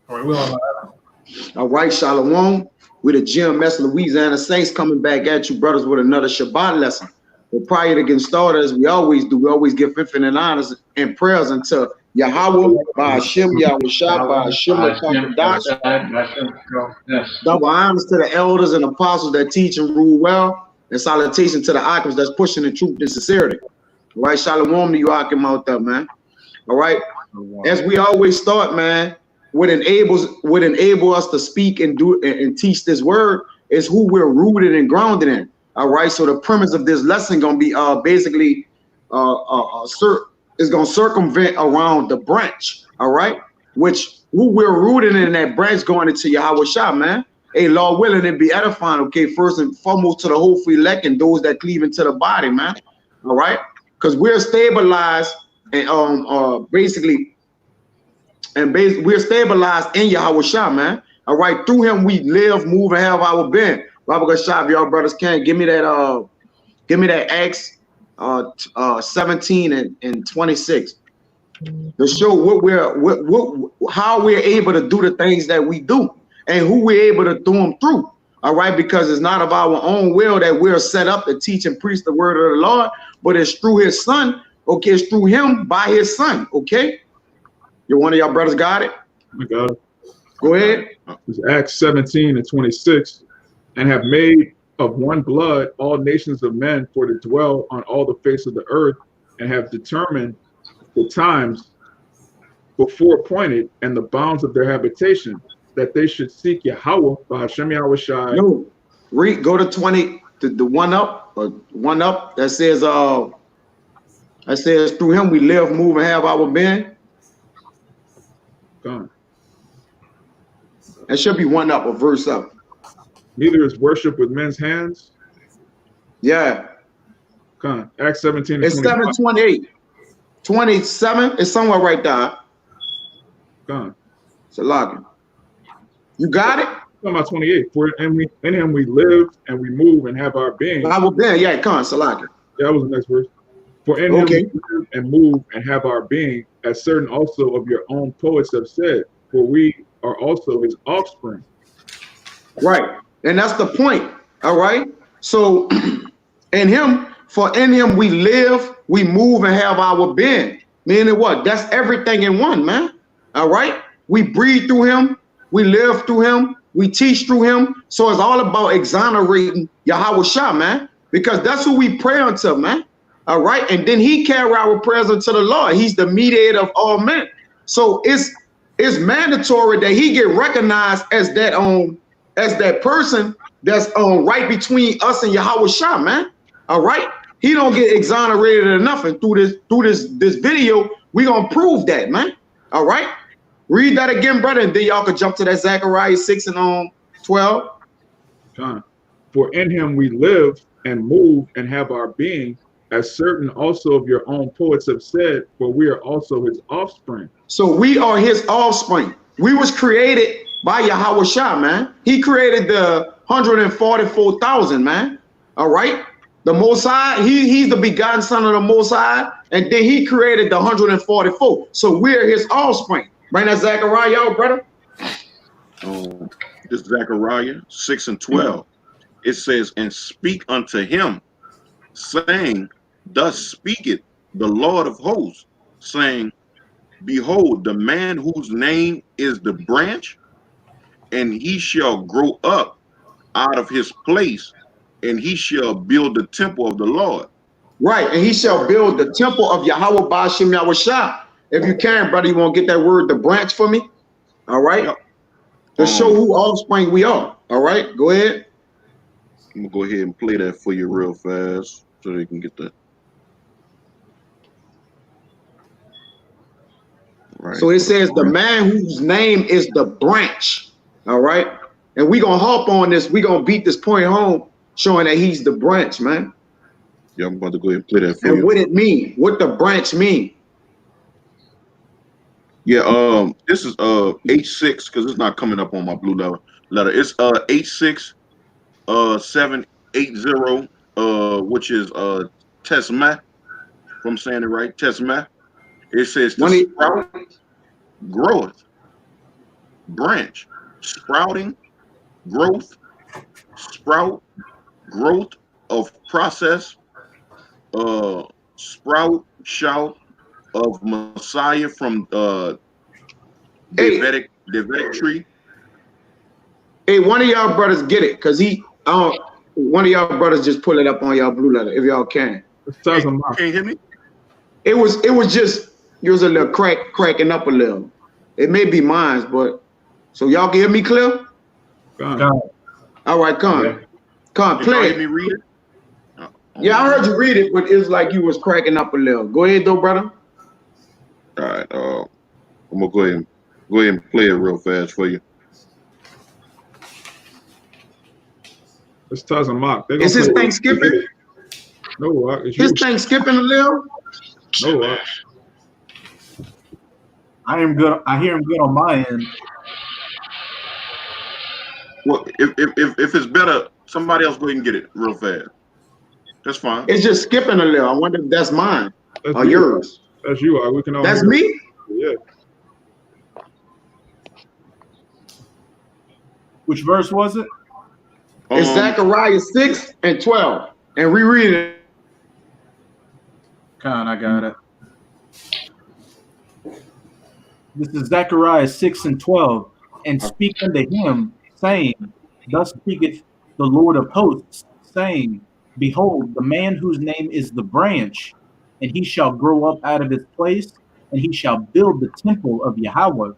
All right, we on. All right, Shalawam. We're the GMS Louisiana Saints coming back at you, brothers, with another Shabbat lesson. But prior to getting started, as we always do, we always give infinite honors and prayers unto Yahawah, bahasham, Yahawashi, bahasham, Yes. double honors to the elders and apostles that teach and rule well, and salutation to the icons that's pushing the truth and sincerity. All right, Shalom to you, Akim, out there, man. All right, as we always start, man, what enable us to speak and do and teach this word is who we're rooted and grounded in. All right, so the premise of this lesson gonna be basically is gonna circumvent around the branch. All right, which who we're rooted in that branch going into Yahawashi, man. Hey, Lord willing, it be edifying. Okay, first and foremost to the whole free elect and those that cleave into the body, man. All right, because we're stabilized and we're stabilized in Yahawashi, man. All right, through him we live, move, and have our being. Rabbi Gashab, y'all brothers can give me that Acts 17 and 26 to show how we're able to do the things that we do and who we're able to do them through. All right, because it's not of our own will that we're set up to teach and preach the word of the Lord, but it's through his son. Okay, it's through him by his son. Okay, one of y'all brothers got it? I got it. Go ahead. It's Acts 17 and 26. And have made of one blood all nations of men for to dwell on all the face of the earth, and have determined the times before appointed and the bounds of their habitation, that they should seek Yahawah, bahasham Yahawashi. No, go to 20, the one up that says through him we live, move, and have our being. Gone. That should be one up, a verse up. Neither is worship with men's hands. Yeah. Come on. Acts 17. It's 7:28. 27 is somewhere right there. Come on. It's a login. You got it? Talking about 28. For in him we live and we move and have our being. I will be. Yeah, come on, Salaki. Yeah, that was the next verse. For in him we live and move and have our being, as certain also of your own poets have said, for we are also his offspring. Right. And that's the point. All right. So in him we live, we move, and have our being. Meaning what? That's everything in one, man. All right. We breathe through him, we live through him, we teach through him. So it's all about exonerating Yahawashi, man, because that's who we pray unto, man. All right. And then he carry our prayers unto the Lord. He's the mediator of all men. So it's mandatory that he get recognized as that person that's right between us and Yahawashi, man. All right, he don't get exonerated or nothing through this video. We gonna prove that, man. All right, read that again, brother, and then y'all can jump to that Zechariah 6 and 12. John, for in him we live and move and have our being, as certain also of your own poets have said, for we are also his offspring. So we are his offspring. We was created by Yahawashi, man. He created the 144,000, man. All right. The Most High, he's the begotten son of the Most High, and then he created the 144. So we're his offspring. Bring that Zechariah out, brother. This is Zechariah 6 and 12. It says, and speak unto him, saying, thus speaketh the Lord of hosts, saying, behold, the man whose name is the branch, and he shall grow up out of his place, and he shall build the temple of the Lord. Right, and he shall build the temple of Yahawah bahasham Yahawashi. If you can, brother, you want to get that word, the branch, for me? All right. Yep. To show who offspring we are. All right, go ahead. I'm going to go ahead and play that for you real fast so they can get that. Right. So it says the man whose name is the branch. All right. And we're going to hop on this. We're going to beat this point home, showing that he's the branch, man. Yeah, I'm about to go ahead and play that for you. And what it mean? What the branch mean? Yeah, this is H6 because it's not coming up on my blue letter. It's H6 780 which is Tesmah. If I'm saying it right, Tesmah. It says the sprout groweth branch, sprouting, growth, sprout, growth of process, sprout, shout of Messiah from Davidic tree. Hey, one of y'all brothers get it, cause one of y'all brothers just pull it up on y'all blue letter if y'all can. Can't hear me? It was just you was a little cracking up a little. It may be mine, but so y'all can hear me clear? All right, come play Hear me read it? Yeah, I heard you read it, but it was like you was cracking up a little. Go ahead though, brother. All right, I'm gonna go ahead and play it real fast for you. It's Tazamach. Is his thing skipping? No, his thing skipping a little? No, I am good. I hear him good on my end. Well, if it's better, somebody else go ahead and get it real fast. That's fine. It's just skipping a little. I wonder if that's mine or you. yours. That's you. We can all. That's me? Yeah. Which verse was it? It's Zechariah 6 and 12. And reread it. Con, I got it. This is Zechariah 6 and 12. And speak unto him, saying, Thus speaketh the Lord of hosts, saying, Behold, the man whose name is the branch, and he shall grow up out of his place, and he shall build the temple of Yahawah.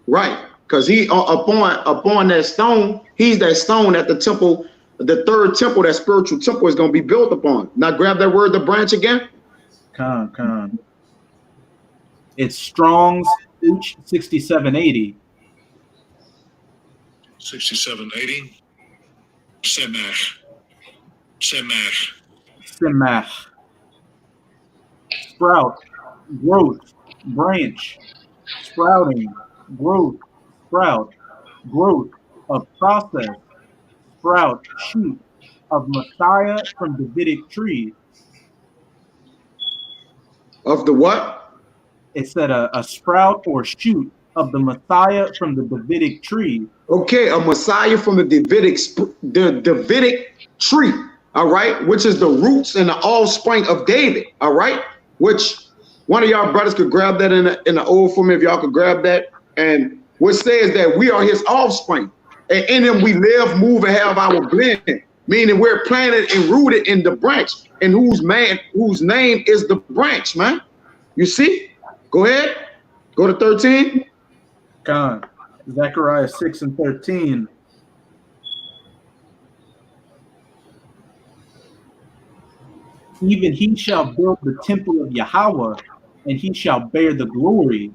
Right, because he upon that stone, he's that stone at the temple, the third temple, that spiritual temple is going to be built upon. Now grab that word, the branch again. Con. It's Strong's H6780. 6780. Semach. Sprout, growth, branch, sprouting, growth, sprout, growth of process, sprout, shoot of Messiah from Davidic tree. Of the what? It said a sprout or shoot of the Messiah from the Davidic tree. Okay, a Messiah from the Davidic tree, all right, which is the roots and the offspring of David, all right, which one of y'all brothers could grab that in the old for me, if y'all could grab that, and what says that we are his offspring, and in him we live, move, and have our being, meaning we're planted and rooted in the branch, and whose name is the branch, man. You see? Go ahead. Go to 13. God, Zechariah 6 and 13. Even he shall build the temple of Yahawah, and he shall bear the glory.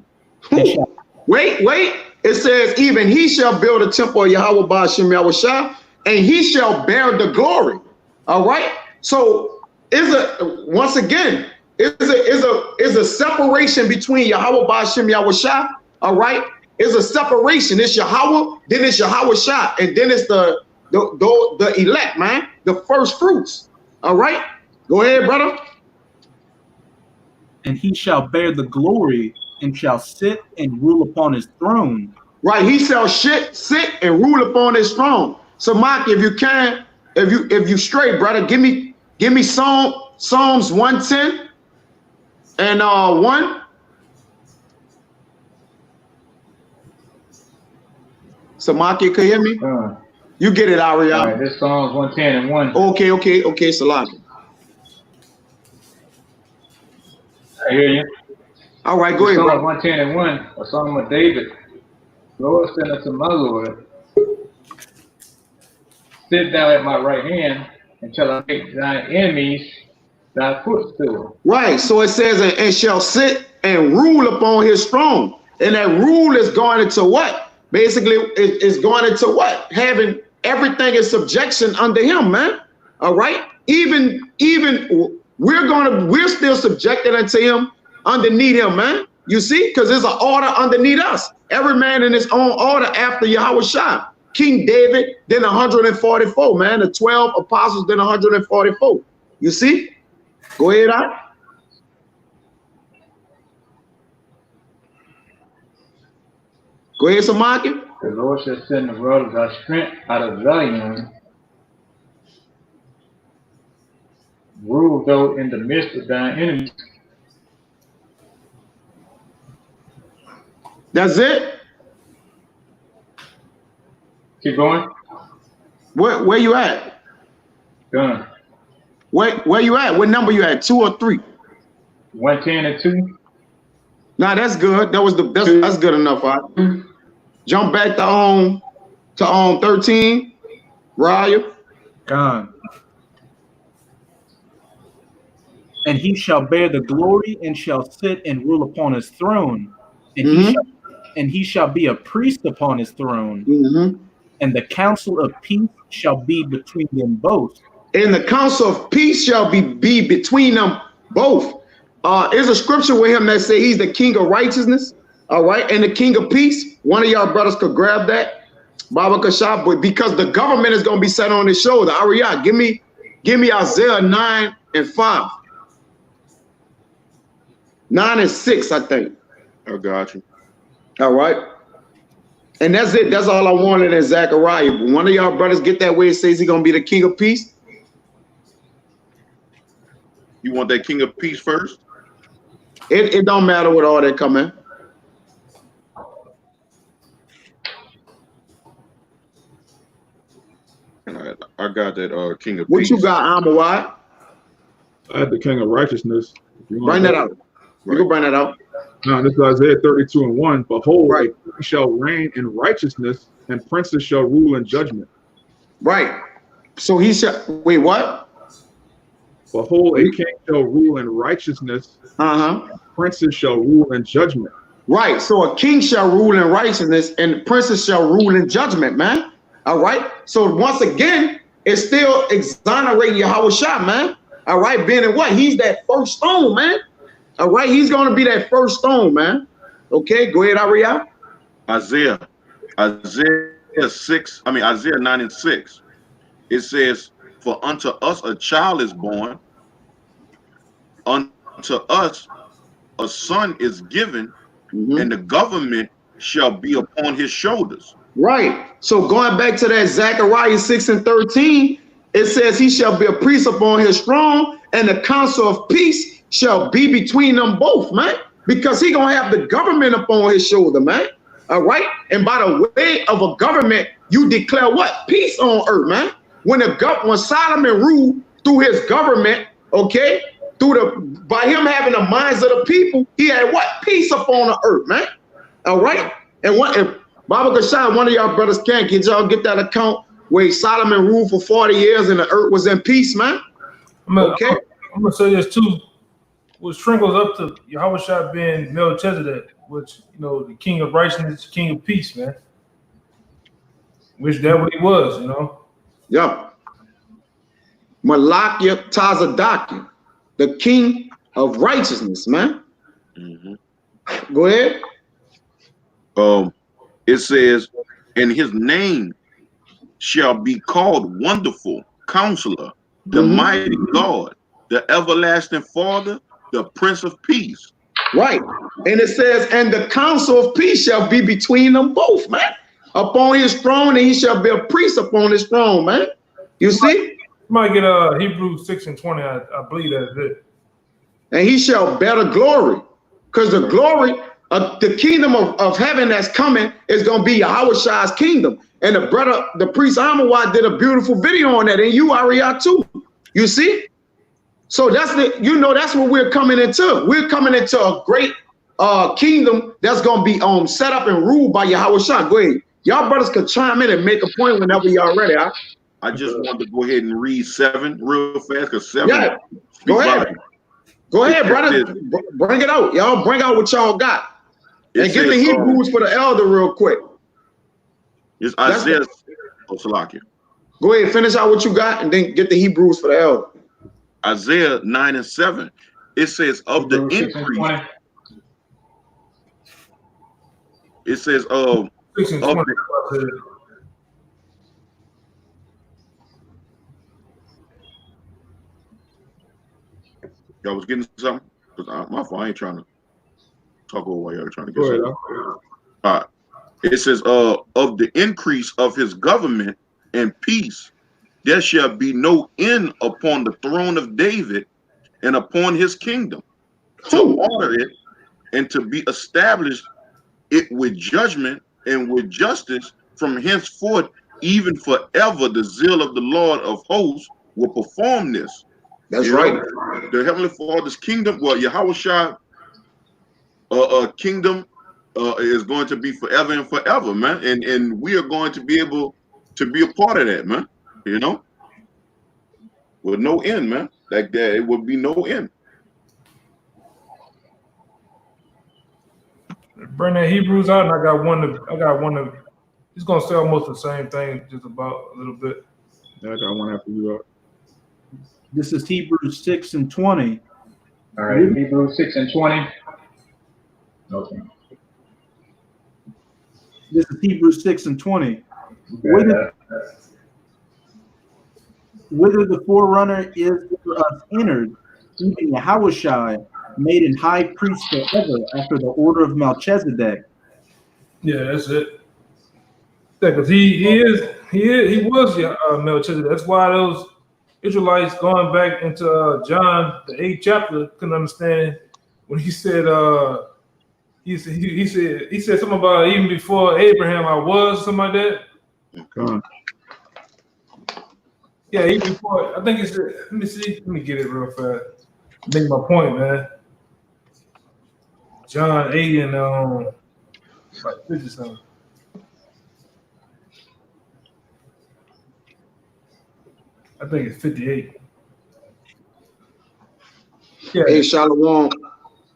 Wait. It says, even he shall build a temple of Yahawah bahasham Yahawashi, and he shall bear the glory. All right. So once again, is a separation between Yahawah bahasham Yahawashi. All right. It's a separation. It's Yahawah, then it's Yahawashi, and then it's the elect, man, the first fruits. All right. Go ahead, brother. And he shall bear the glory and shall sit and rule upon his throne. Right, he shall sit and rule upon his throne. So, Mike, if you can, if you straight, brother, give me Psalms 110 and 1. So, Mike, you can hear me? You get it, Ariel. All right, this Psalms 110 and 1. Okay, Salaki. I hear you. All right, go ahead, Psalms bro. 110 and 1, a Psalm of David. Lord, said unto my Lord, sit thou at my right hand until I make thine enemies thy footstool. Right, so it says, and shall sit and rule upon his throne. And that rule is going into what? Basically, it's going into what? Having everything in subjection under him, man. All right? Even we're still subjected unto him, underneath him, man. You see? Because there's an order underneath us. Every man in his own order after Yahawashi. King David, then 144, man. The 12 apostles, then 144. You see? Go ahead, out. Go ahead, Samaki. The Lord shall send the rod of thy strength out of Zion, rule thou in the midst of thine enemies. That's it? Keep going. Where you at? Done. Where you at? What number you at? 2 or 3? 110 and 2. Nah, that's good. That's good enough. All right. Jump back to 13. Raya. Gone. And he shall bear the glory and shall sit and rule upon his throne, and he shall be a priest upon his throne, and the counsel of peace shall be between them both. And the counsel of peace shall be between them both. There's a scripture with him that say he's the king of righteousness, all right, and the king of peace. One of y'all brothers could grab that, Baba Kashab, but because the government is going to be set on his shoulder. Ariyah, give me Isaiah 9 and 5. 9 and 6, I think. I got you. All right. And that's it. That's all I wanted in Zechariah. But one of y'all brothers get that way it says he's going to be the king of peace. You want that king of peace first? It don't matter what all that come in. I got that king of What peace. you got, Amawai? I had the king of righteousness. Bring that out. You can bring that out. Now, this is Isaiah 32 and 1. Behold, Right. a king shall reign in righteousness, and princes shall rule in judgment. Right. So he shall, wait, what? Behold, a king shall rule in righteousness, and princes shall rule in judgment. Right. So a king shall rule in righteousness, and princes shall rule in judgment, man. All right. So once again, it's still exonerating Yahawashi, man. All right. Being in what? He's that first stone, man. All right. He's going to be that first stone, man. Okay. Go ahead, Ariel. Isaiah 9 and 6. It says, for unto us a child is born, unto us a son is given, and the government shall be upon his shoulders. Right. So going back to that Zechariah 6 and 13, it says he shall be a priest upon his throne, and the counsel of peace shall be between them both, man. Because he gonna have the government upon his shoulder, man. All right. And by the way of a government, you declare what? Peace on earth, man. When Solomon ruled through his government, okay, by him having the minds of the people, he had what? Peace upon the earth, man. All right. And if Baba Kashab, one of y'all brothers can't get that account where Solomon ruled for 40 years and the earth was in peace, man. Okay. I'm gonna say this too, which trickles up to Yahawashi being Melchizedek, which, you know, the king of righteousness, king of peace, man. Which that what he was, you know. Yeah. Malakia Tazadakia, the king of righteousness, man. Go ahead. It says, and his name shall be called Wonderful Counselor, the Mighty God, the Everlasting Father, the Prince of Peace. Right. And it says, and the counsel of peace shall be between them both, man. Upon his throne, and he shall be a priest upon his throne, man. You see? You might get Hebrews 6 and 20, I believe that's it. And he shall bear the glory. Because the glory of the kingdom of heaven that's coming is going to be Yahawashi's kingdom. And the priest Amawad did a beautiful video on that, and you Ariah too. You see? So that's what we're coming into. We're coming into a great kingdom that's going to be set up and ruled by Yahawashi. Go ahead. Y'all brothers could chime in and make a point whenever y'all ready. I just wanted to go ahead and read 7 real fast, because 7. Yeah. Go ahead. Go ahead, brother. Bring it out. Y'all bring out what y'all got. And get the Hebrews for the elder real quick. It's Isaiah. Salakia. Go ahead, finish out what you got, and then get the Hebrews for the elder. Isaiah 9 and 7. It says of the increase. It says of y'all was getting something? Because my fault, I ain't trying to talk over while y'all trying to get something. All right. It says, of the increase of his government and peace, there shall be no end upon the throne of David and upon his kingdom, to order it and to be established it with judgment and with justice from henceforth, even forever. The zeal of the Lord of hosts will perform this. That's right. The Heavenly Father's kingdom, well, Yahawashi kingdom is going to be forever and forever, man. And we are going to be able to be a part of that, man. You know, with no end, man. Like that, it would be no end. Bring that Hebrews out, and I got one to. It's gonna say almost the same thing, just about a little bit. Yeah, I got one after you out. This is Hebrews 6 and 20. All right, Hebrews 6 and 20. Okay. This is Hebrews 6 and 20. Whither the forerunner is for us entered, even Yahawashi, made in high priest forever after the order of Melchizedek. Yeah, that's it. Yeah, because he was Melchizedek. That's why those Israelites going back into John the 8th chapter couldn't understand when he said he said something about even before Abraham I was, something like that. Okay. Yeah, even before, I think he said, let me get it real fast. Make my point, man. John 8 and like 50 something. I think it's 58. Yeah. Hey, Shalawam.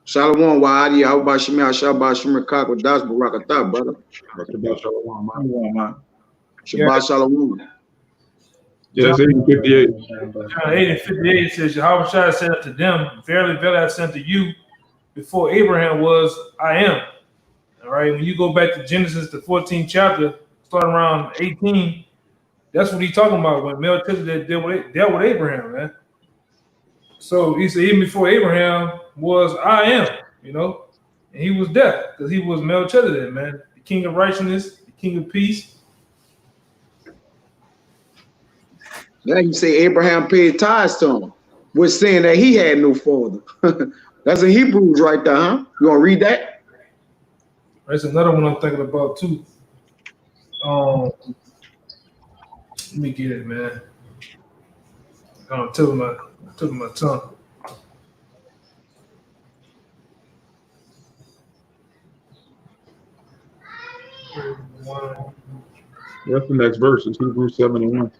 Shalawam, Wa'adi, Yahawashi, Shabbat, Shemir, Kako, Das, Barakatah, brother. Shabbat, Shalawam. Yeah, it's 58. John 8 and 58 says, Yahawashi said unto them, verily, verily, I said unto you, before Abraham was, I am. All right, when you go back to Genesis, the 14th chapter, starting around 18, that's what he's talking about when Melchizedek dealt with Abraham, man. So he said, even before Abraham was, I am, you know, and he was death because he was Melchizedek, man, the king of righteousness, the king of peace. Yeah, you say Abraham paid tithes to him, which saying that he had no father. That's in Hebrews right there, huh? You want to read that? That's another one I'm thinking about too. Let me get it, man. I'm tipping my tongue. That's the next verse. It's Hebrews 7 and 1.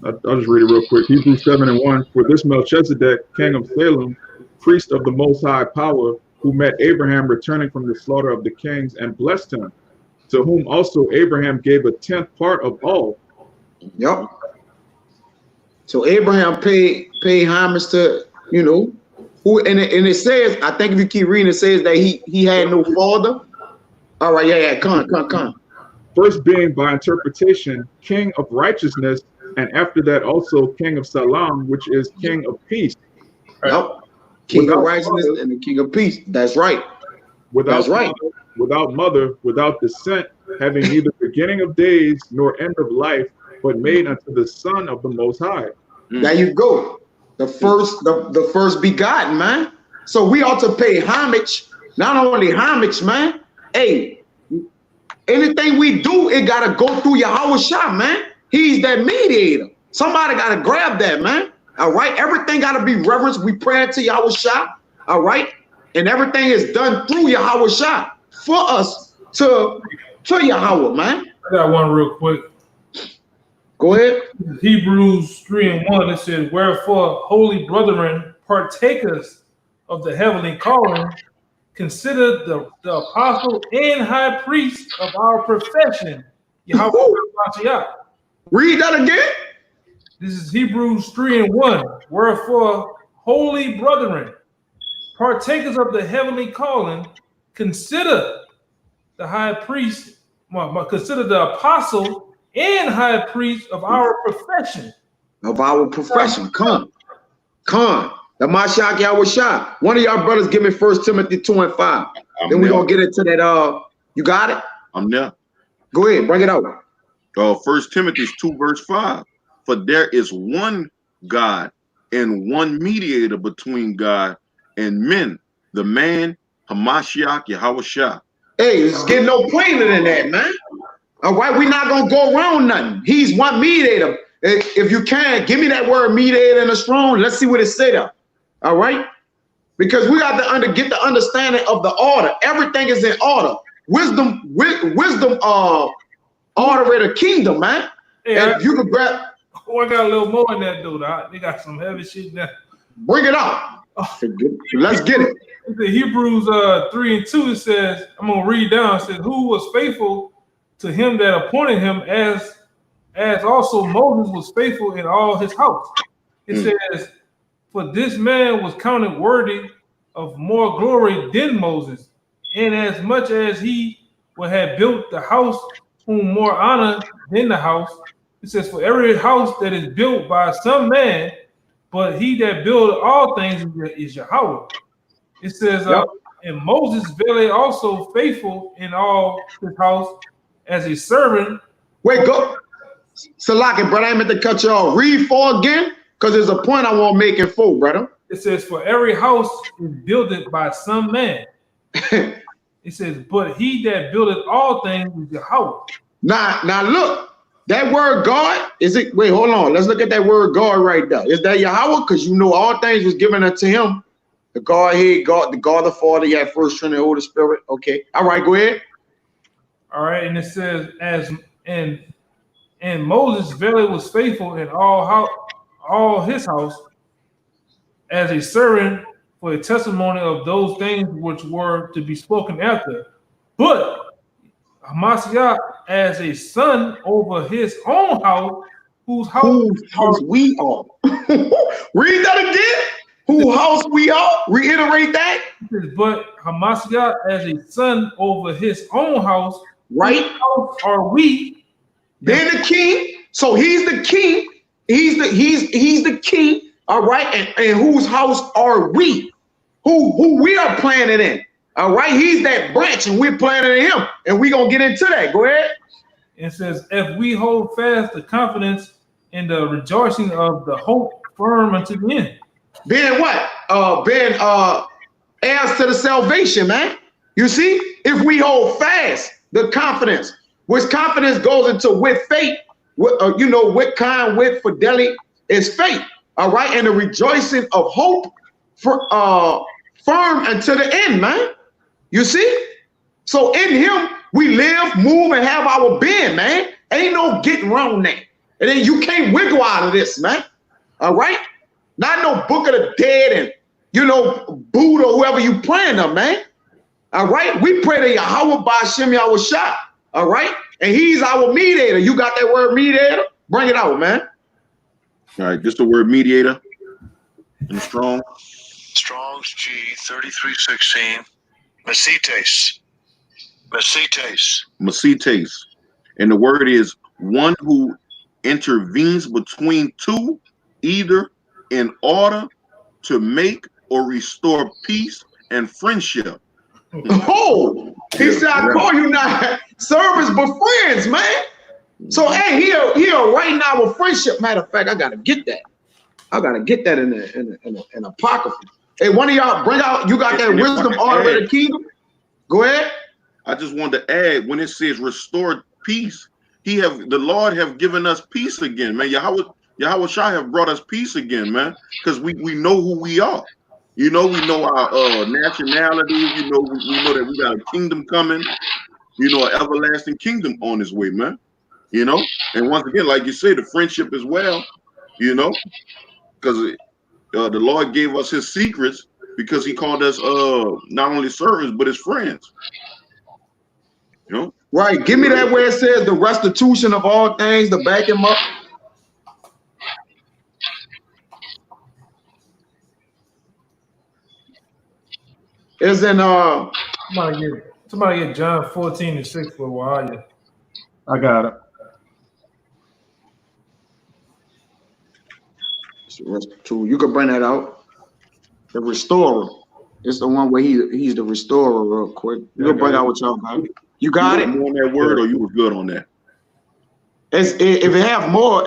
I'll just read it real quick. Hebrews 7 and 1. For this Melchizedek, king of Salem, priest of the Most High Power, who met Abraham returning from the slaughter of the kings and blessed him, to whom also Abraham gave a 10th part of all. Yep. So Abraham paid homage to, you know, who, and it says, I think if you keep reading, it says that he had no father. All right, yeah, come. First being by interpretation, king of righteousness, and after that also king of Shalawam, which is king of peace. Yep. King of righteousness and the king of peace. That's right. That's right. Without mother, without descent, having neither beginning of days nor end of life, but made unto the Son of the Most High. There you go. The first begotten, man. So we ought to pay homage. Not only homage, man. Hey, anything we do, it gotta go through Yahawashi, man. He's that mediator. Somebody gotta grab that, man. All right. Everything gotta be reverenced. We pray to Yahawashi. All right. And everything is done through Yahawashi for us to Yahweh, man. I got one real quick. Go ahead. Hebrews 3 and 1, it says, wherefore, holy brethren, partakers of the heavenly calling, consider the apostle and high priest of our profession, Yahawashi. Read that again. This is Hebrews 3 and 1. Wherefore, holy brethren, partakers of the heavenly calling, consider the high priest, consider the apostle and high priest of our profession. Of our profession. Come. The Mashiach Yahawashi. One of y'all brothers give me 1 Timothy 2:5. Then we're gonna get into that. You got it? I'm there. Go ahead, bring it out. 1 Timothy 2:5. For there is one God and one mediator between God and men, the man Hamashiach Yahawashi. Hey, it's getting no plainer than that, man. All right, we're not gonna go around nothing. He's one mediator. If you can, give me that word mediator in a strong. Let's see what it said there. All right, because we got to get the understanding of the order. Everything is in order. Wisdom, order the kingdom, man. Yeah, and you can grab. Oh, I got a little more in that dude. They got some heavy shit there. Bring it up. Let's get it. The Hebrews 3:2, it says, I'm gonna read down. It says, who was faithful to him that appointed him, as also Moses was faithful in all his house. It says, for this man was counted worthy of more glory than Moses, inasmuch as he would have built the house, whom more honor than the house. It says, for every house that is built by some man, but he that built all things is Yahawah. It says, and Moses verily also faithful in all his house as a servant. Wait, go. Salaki, brother, I meant to cut you off. Read 4 again, because there's a point I want to make in 4, brother. It says, for every house is built by some man. It says, but he that buildeth all things is Yahawah. Now look, that word God, is it? Wait, hold on. Let's look at that word God right there. Is that Yahawah? Because you know all things was given unto him. The Godhead, God, the God the Father, you have first Trinity, Holy Spirit. Okay. All right, go ahead. All right, and it says, and Moses verily was faithful in all his house as a servant for a testimony of those things which were to be spoken after. But Hamashiach as a son over his own house, whose house we are. Read that again. Whose house we are? Reiterate that. But Hamashiach as a son over his own house, right? Whose house are we? Then the king. So he's the king. He's the king. All right. And whose house are we? Who we are planted in? All right. He's that branch, and we're planted in him. And we're gonna get into that. Go ahead. It says, if we hold fast the confidence in the rejoicing of the hope firm unto the end. Being what? Being heirs to the salvation, man. You see, if we hold fast the confidence, which confidence goes into with faith, with kind, with fidelity is faith. All right, and the rejoicing of hope for firm until the end, man. You see? So in him we live, move, and have our being, man. Ain't no getting around that. And then you can't wiggle out of this, man. All right? Not no book of the dead and Buddha, whoever you praying of, man. All right? We pray to Yahawah bahasham Yahawashi. All right? And he's our mediator. You got that word mediator? Bring it out, man. All right, just the word mediator in Strong. Strong's G 3316. Masites. And the word is one who intervenes between two, either in order to make or restore peace and friendship. Oh, he said, I call you not servants but friends, man. So hey, here right now with friendship. Matter of fact, I gotta get that. I gotta get that in the apocrypha. Hey, one of y'all bring out. You got that wisdom order of the kingdom. Go ahead. I just wanted to add, when it says restored peace, the Lord have given us peace again, man. Yahawashi have brought us peace again, man, because we know who we are. We know our nationality. We know that we got a kingdom coming. An everlasting kingdom on its way, man. And once again, like you say, the friendship as well. Because the Lord gave us his secrets, because he called us not only servants but his friends. Right. Give me that where it says the restitution of all things to back him up. Is in somebody get John 14:6 for YAHWAH. I got it. You can bring that out. The restorer. It's the one where he's the restorer real quick. We'll bring out what y'all got. You got it? More on that word, or you was good on that? If it have more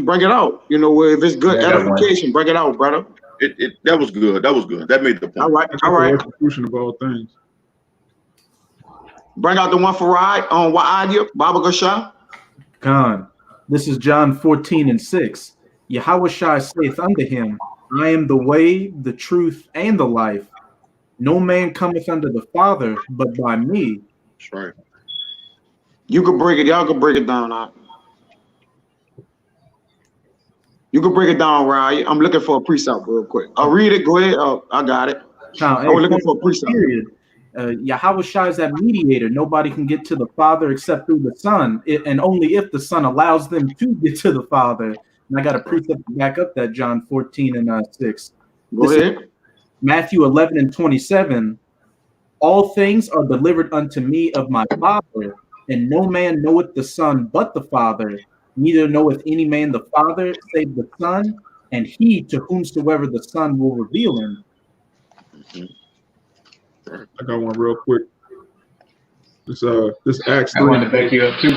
bring it out. You know, if it's good edification, bring it out, brother. That was good. That was good. That made the point. All right. Restitution of all things. Bring out the one for Ride on YAHAWAH, Baba Gashah. Khan. This is John 14:6. Yahawashi saith unto him, I am the way, the truth, and the life. No man cometh unto the Father but by me. That's right. You could break it. Y'all could break it down. You could break it down, Ryan. I'm looking for a precept real quick. I'll read it. Go ahead. I got it. Now, I was looking for a precept. Yahawashi is that mediator. Nobody can get to the Father except through the Son, and only if the Son allows them to get to the Father. And I got a precept to back up that John 14:6. Go ahead. Matthew 11:27. All things are delivered unto me of my Father, and no man knoweth the Son but the Father. Neither knoweth any man the Father save the Son, and he to whomsoever the Son will reveal him. I got one real quick. This Acts 3. I want to back you up too.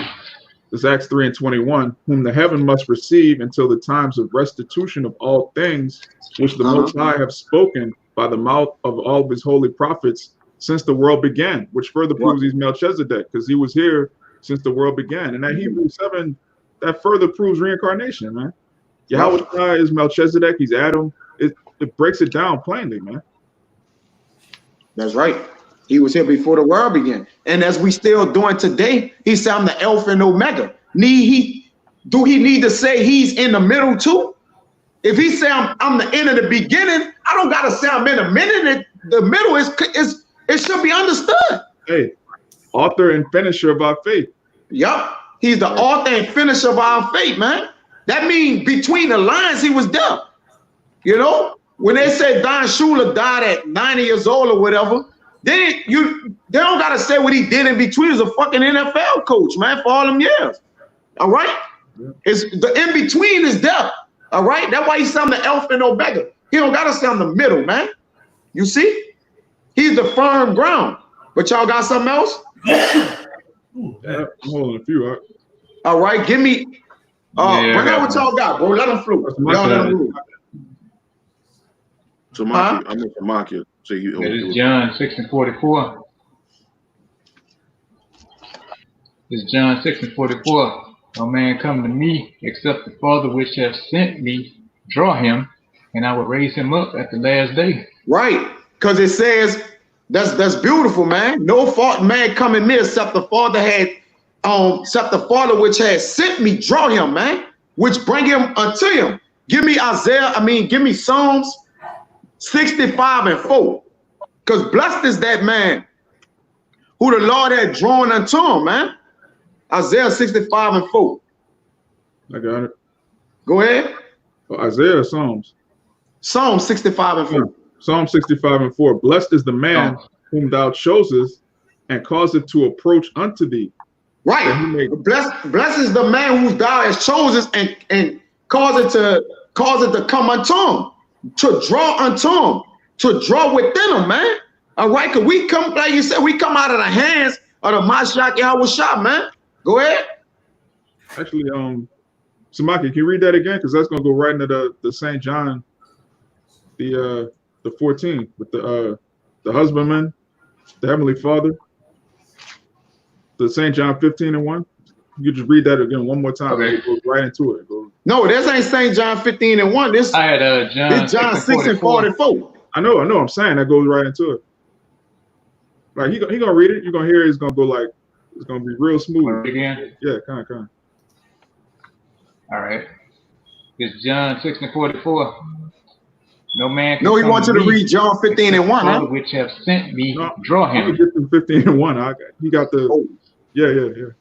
This Acts 3:21, whom the heaven must receive until the times of restitution of all things, which the Most High have spoken by the mouth of all of his holy prophets since the world began, which further proves he's Melchizedek, because he was here since the world began. And that Hebrews 7, that further proves reincarnation, man. Yahweh is Melchizedek, he's Adam. It breaks it down plainly, man. That's right. He was here before the world began. And as we still doing today, he said, I'm the Alpha and Omega. Do he need to say he's in the middle too? If he say I'm the end of the beginning, I don't gotta say I'm in the middle. The middle it should be understood. Hey, author and finisher of our faith. Yup. He's the author and finisher of our faith, man. That means between the lines, he was there. You know, when they say Don Shula died at 90 years old or whatever, they don't gotta say what he did in between. He was a fucking NFL coach, man, for all them years. All right? It's the in between is there. All right? That's why he said I'm the Alpha and Omega. He don't gotta say I'm the middle, man. You see? He's the firm ground. But y'all got something else? I'm holding a few. All right, give me bring out what y'all got, bro. Let them flow. Y'all let them move. So I'm going to mark it. So This is John 6:44. This is John 6:44. No man come to me except the Father which hath sent me draw him, and I will raise him up at the last day. Right, because it says that's beautiful, man. No fault man coming near except the Father except the Father which has sent me draw him, man, which bring him unto him. Give me give me Psalms 65:4. Because blessed is that man who the Lord had drawn unto him, man. Isaiah 65:4. I got it. Go ahead. Isaiah or Psalms? Psalm 65:4. Psalm 65:4. Blessed is the man whom thou chosest and causeth to approach unto thee. Right. Blessed is the man whom thou hast chosen and cause it to come unto him, to draw unto him, to draw within him, man. All right, because we come, like you said, we come out of the hands of the Mashiach Yahawashi, man. Go ahead. Actually, Samaki, can you read that again? Because that's gonna go right into the St. John, the 14 with the husbandman, the Heavenly Father. The St. John 15:1. You just read that again one more time. Okay. It goes right into it. No, this ain't St. John 15:1. This I had John 6:44. I know. I'm saying that goes right into it. Like he gonna read it. You're gonna hear it. It's gonna go like it's gonna be real smooth. Again? Yeah, kind of. All right. It's John 6:44. No man can No, he come wants you to read John 15:1, huh? which have sent me draw him. Get to 15:1. He got the. Oh. Yeah.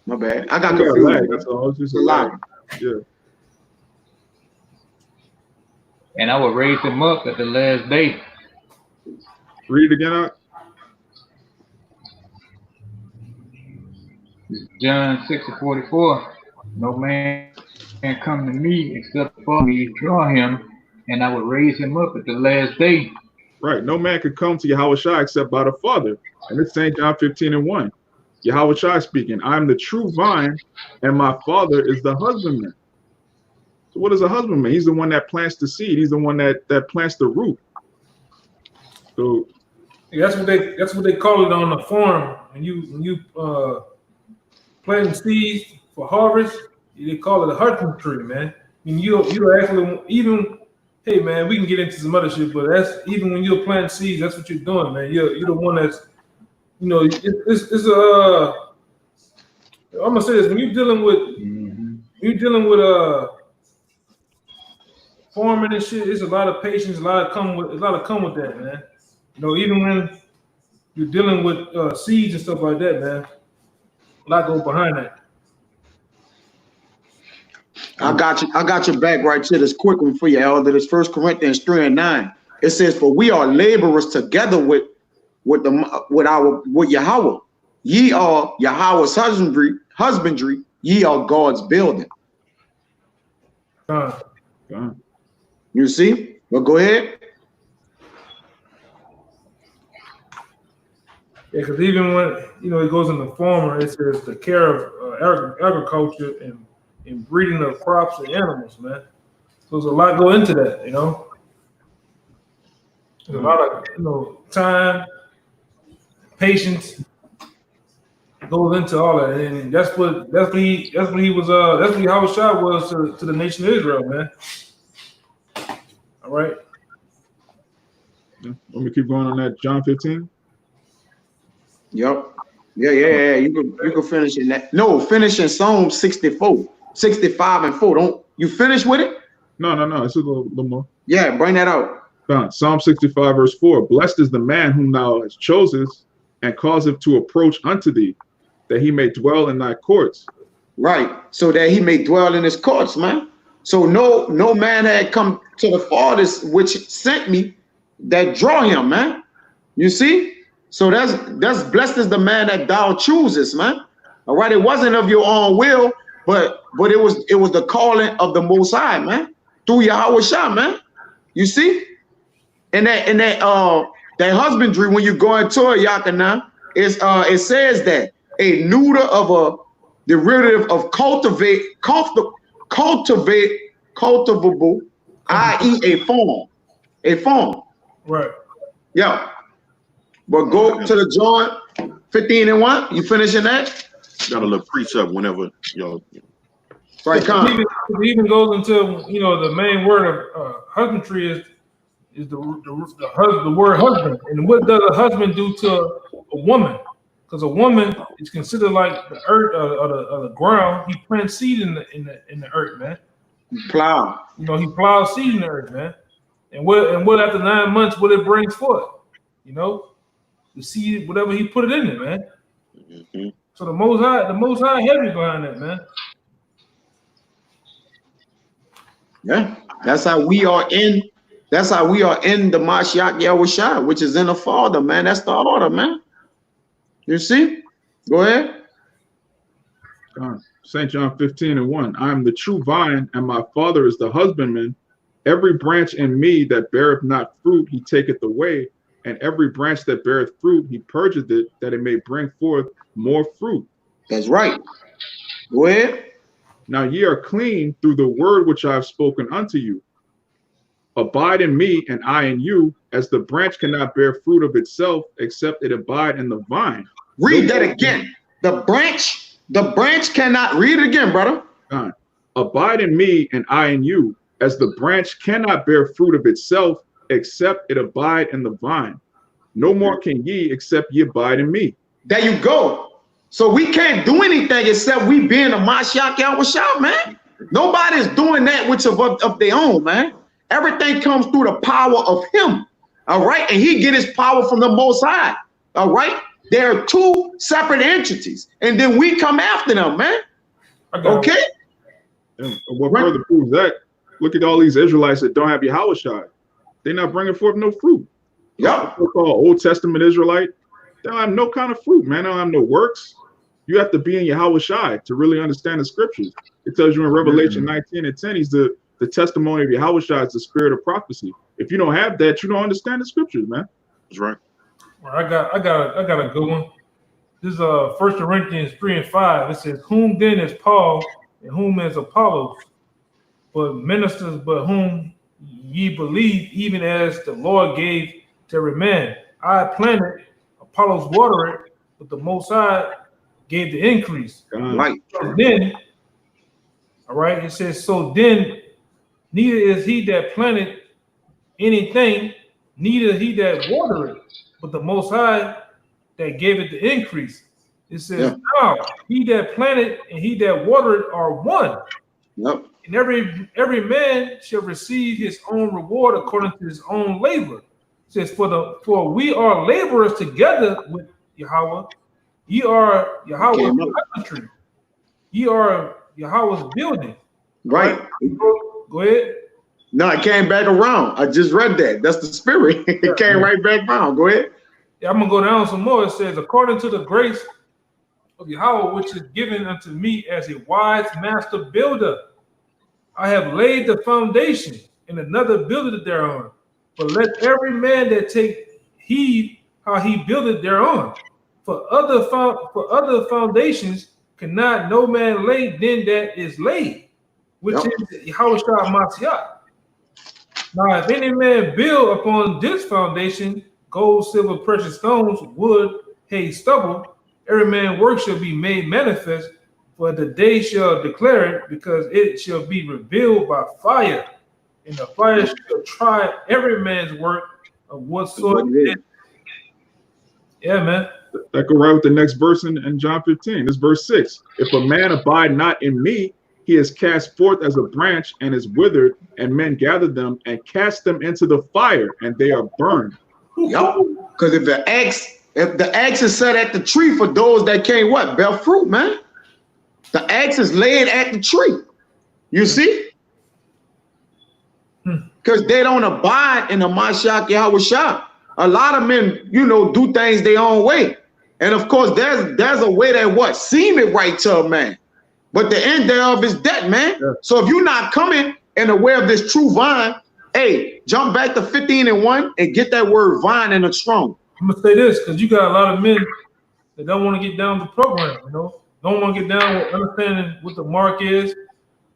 My bad. I got Lag, confused. that's all. It's just a lag. Yeah. And I will raise him up at the last day. Read it again out. John 6:44. No man can come to me except the Father draw him, and I would raise him up at the last day. Right. No man could come to Yahawashi except by the Father. And it's St. John 15:1. Yahawashi speaking, I am the true vine, and my Father is the husbandman. So what is a husbandman? He's the one that plants the seed. He's the one that plants the root. So that's what they call it on the farm. When you planting seeds for harvest, they call it a husbandry, man. I mean, you actually even, hey man, we can get into some other shit, but that's even when you're planting seeds, that's what you're doing, man. You're the one that's, you know, I'm gonna say this, when you're dealing with farming and shit, it's a lot of patience, a lot of come with that, man. You know, even when you're dealing with seeds and stuff like that, man, a lot goes behind that. I got your back right here. This quick one for you, Elder. This 1 Corinthians 3:9. It says, "For we are laborers together with Yahawah. Ye are Yahawah's husbandry. Ye are God's building." You see? Well, go ahead. Yeah, because even when it goes in the farmer, it says the care of agriculture and breeding of crops and animals, man. So there's a lot go into that, you know. There's a lot of time, patience goes into all that, and that's what Yahawashi was to the nation of Israel, man. All right. Let me keep going on that. John 15. Yep. Yeah. You can finish in that. No, finish in Psalm 64, 65 and 4. Don't you finish with it? No. It's a little more. Yeah, bring that out. Psalm 65 verse 4. Blessed is the man whom thou hast chosen, and causeth to approach unto thee, that he may dwell in thy courts. Right. So that he may dwell in his courts, man. So no man had come to the fathers which sent me that draw him, man. You see? So that's blessed is the man that thou choosest, man. All right. It wasn't of your own will, but it was the calling of the Most High, man, through Yahawashi, man. You see? And that husbandry, when you go into it, Yakana, it says that a neuter of a derivative of cultivable, i.e. a form. Right. Yeah. But go to the John 15:1. You finishing that? Got a little precept whenever y'all. Right, it even goes into the main word of husbandry is the word husband. And what does a husband do to a woman? Because a woman is considered like the earth or the ground. He plants seed in the earth, man. Plow. He plows seed in the earth, man. And what after 9 months, what it brings forth? The seed, whatever he put it in there, man. Mm-hmm. So the Most High heavy behind that, man. Yeah, that's how we are in the Mashiach Yahawashi, which is in the Father, man. That's the order, man. You see? Go ahead. St. John 15:1. I am the true vine, and my Father is the husbandman. Every branch in me that beareth not fruit, he taketh away, and every branch that beareth fruit, he purgeth it, that it may bring forth more fruit. That's right. Go ahead. Now ye are clean through the word which I have spoken unto you. Abide in me, and I in you, as the branch cannot bear fruit of itself, except it abide in the vine. Read that again. The branch cannot. Read it again, brother. Abide in me, and I in you, as the branch cannot bear fruit of itself, except it abide in the vine. No more can ye, except ye abide in me. There you go. So we can't do anything except we being a Mashiach Yahawashi, man. Nobody's doing that which of their own, man. Everything comes through the power of him. All right. And he get his power from the Most High. All right. There are two separate entities. And then we come after them, man. Okay. And what further proves that? Look at all these Israelites that don't have Yahawashi. They're not bringing forth no fruit. Yep. So-called Old Testament Israelite, they don't have no kind of fruit, man. They don't have no works. You have to be in Yahawashi to really understand the scriptures. It tells you in Revelation 19:10, he's the the testimony of Yahawashi is the spirit of prophecy. If you don't have that, you don't understand the scriptures, man. That's right. Well, I got a good one. This is 1 Corinthians 3:5. It says, "Whom then is Paul, and whom is Apollos, but ministers, but whom ye believe, even as the Lord gave to every man. I planted, Apollos watered it, but the Most High gave the increase." Right. So then, all right, it says, "So then, neither is he that planted anything, neither he that watered it, but the Most High that gave it the increase." It says, "Now he that planted and he that watered are one, Yep. and every man shall receive his own reward according to his own labor." It says, "For we are laborers together with Yahweh. Ye are Yahweh's country. Ye are Yahweh's building." Right. Go ahead. No, it came back around. I just read that. That's the spirit. It came right back around. Go ahead. Yeah, I'm gonna go down some more. It says, "According to the grace of Yahweh, which is given unto me as a wise master builder, I have laid the foundation, and another buildeth thereon. But let every man that take heed how he buildeth thereon. For other foundations cannot no man lay than that is laid, which is Yahawashi Mashiach. Now, if any man build upon this foundation, gold, silver, precious stones, wood, hay, stubble, every man's work shall be made manifest, for the day shall declare it, because it shall be revealed by fire, and the fire shall try every man's work of what sort it is." Yeah, man. That go right with the next verse in John 15. This verse 6. "If a man abide not in me, he is cast forth as a branch and is withered, and men gather them and cast them into the fire, and they are burned." Yep. Because if the axe is set at the tree for those that can't what? Bear fruit, man. The axe is laid at the tree. You see? Because they don't abide in the Mashiach Yahawashi. A lot of men, do things their own way. And of course, there's a way that what? Seemeth right to a man. But the end thereof is death, man. Yeah. So if you're not coming and aware of this true vine, hey, jump back to 15:1 and get that word vine in a strong. I'm gonna say this because you got a lot of men that don't want to get down with the program, don't want to get down with understanding what the mark is,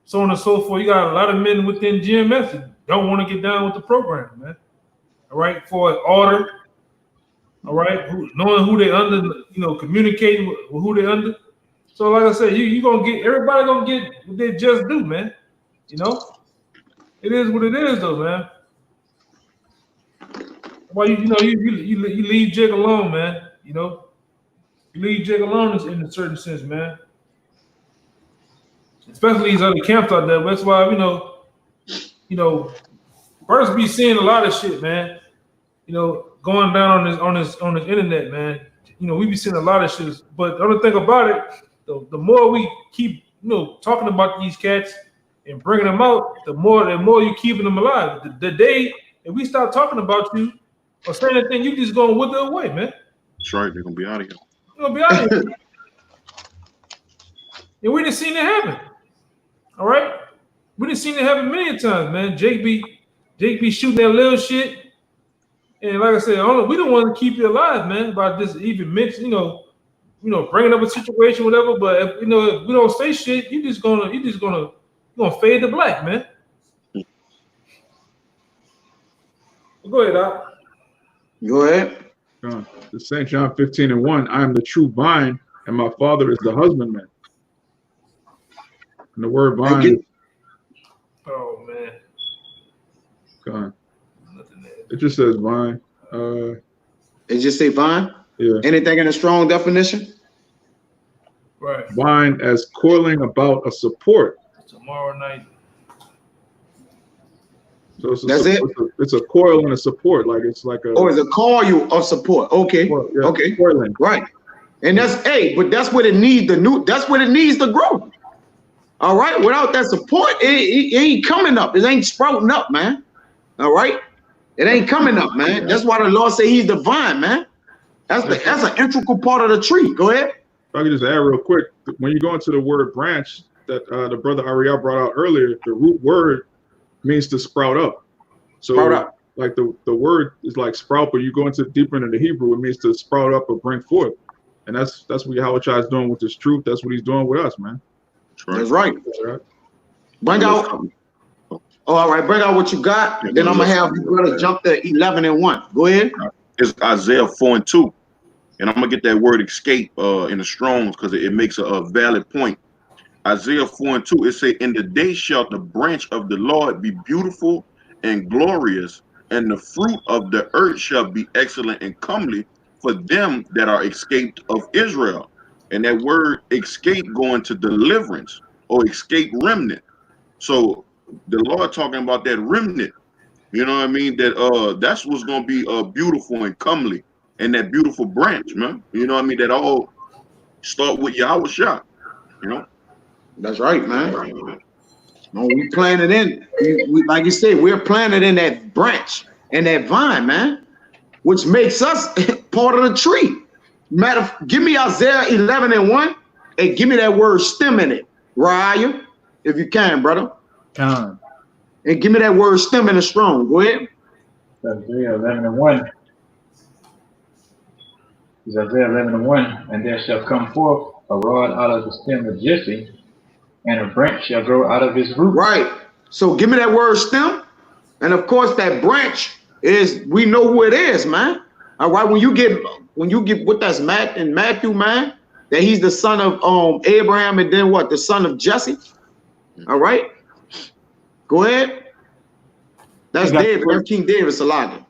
so on and so forth. You got a lot of men within GMS that don't want to get down with the program, man. All right, for order, all right, knowing who they under, communicating with who they under. So like I said, you gonna get, everybody gonna get what they just do, man. It is what it is, though, man. Well, you leave Jake alone, man. You leave Jake alone in a certain sense, man. Especially these other camps out there. That's why brothers be seeing a lot of shit, man. Going down on this internet, man. We be seeing a lot of shit. But the other thing about it, the more we keep talking about these cats and bringing them out, the more you keeping them alive. The day that we start talking about you or saying anything, you just gonna wither away, man. That's right. They're gonna be out of here. They're gonna be out of here. And we done seen it happen. All right, we done seen it happen many times, man. Jake be shooting that little shit, and like I said, we don't want to keep you alive, man. About this even mention, bringing up a situation, whatever. But if we don't say shit, you just gonna fade to black, man. Go ahead, Doc. Go ahead. The St. John 15:1. "I am the true vine, and my Father is the husbandman." And the word vine. Oh man. God. It just says vine. It just say vine? Yeah. Anything in a strong definition? Right. Vine as coiling about a support. Tomorrow night. So it's a coil and a support. Like it's like a. Oh, it's a coil of support. Okay. Yeah, okay. Coiling. Right. And but that's what it needs. That's what it needs to grow. All right. Without that support, it ain't coming up. It ain't sprouting up, man. All right. It ain't coming up, man. That's why the Lord say He's the vine, man. That's an integral part of the tree. Go ahead. If I can just add real quick, when you go into the word branch that the brother Ariel brought out earlier, the root word means to sprout up. So Sprout up. like the word is like sprout, but you go into deeper into the Hebrew, it means to sprout up or bring forth. And that's what Yahawashi is doing with this truth. That's what he's doing with us, man. That's right. Bring out. Oh, all right. Bring out what you got. Then I'm gonna have you brother jump to 11 and 1. Go ahead. It's Isaiah 4 and 2, and I'm gonna get that word escape in the Strong's because it makes a valid point. Isaiah 4 and 2. It say, "In the day shall the branch of the Lord be beautiful and glorious, and the fruit of the earth shall be excellent and comely for them that are escaped of Israel." And that word escape going to deliverance or escape remnant. So the Lord talking about that remnant, you know what I mean? That's what's gonna be beautiful and comely, and that beautiful branch, man. You know what I mean? That all start with Yahawashi, you know? That's right, man. No, we planted in, we like you said, we're planted in that branch and that vine, man, which makes us part of the tree. Give me Isaiah 11 and 1, and give me that word stem in it, Raya, if you can, brother. Con. And give me that word stem in the Strong. Go ahead. Isaiah 11 and 1. It's Isaiah 11 and 1. "And there shall come forth a rod out of the stem of Jesse, and a branch shall grow out of his root." Right. So give me that word stem. And of course, that branch is, we know who it is, man. All right. When you get what that's in Matthew, man, that he's the son of Abraham, and then what? The son of Jesse. All right. Go ahead. That's David. That's King David, Salaki.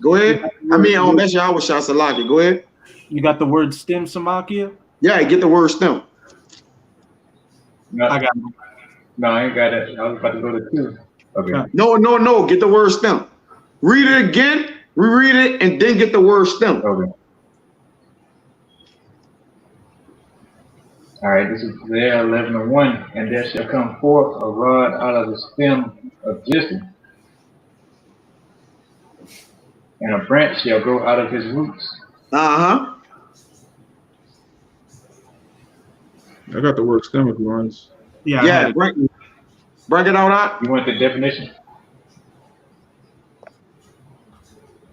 Go ahead. I mean, that's Yahawashi, Salaki. Go ahead. You got the word stem, Samakia? Yeah, get the word stem. No, I got it. No, I ain't got it. I was about to go to 2. Okay. No. Get the word stem. Read it again, reread it, and then get the word stem. Okay. All right, this is Isaiah 11 and 1. "And there shall come forth a rod out of the stem of Jesse, and a branch shall grow out of his roots." Uh-huh. I got the word stem if you want. Yeah. Bring it out. You want the definition?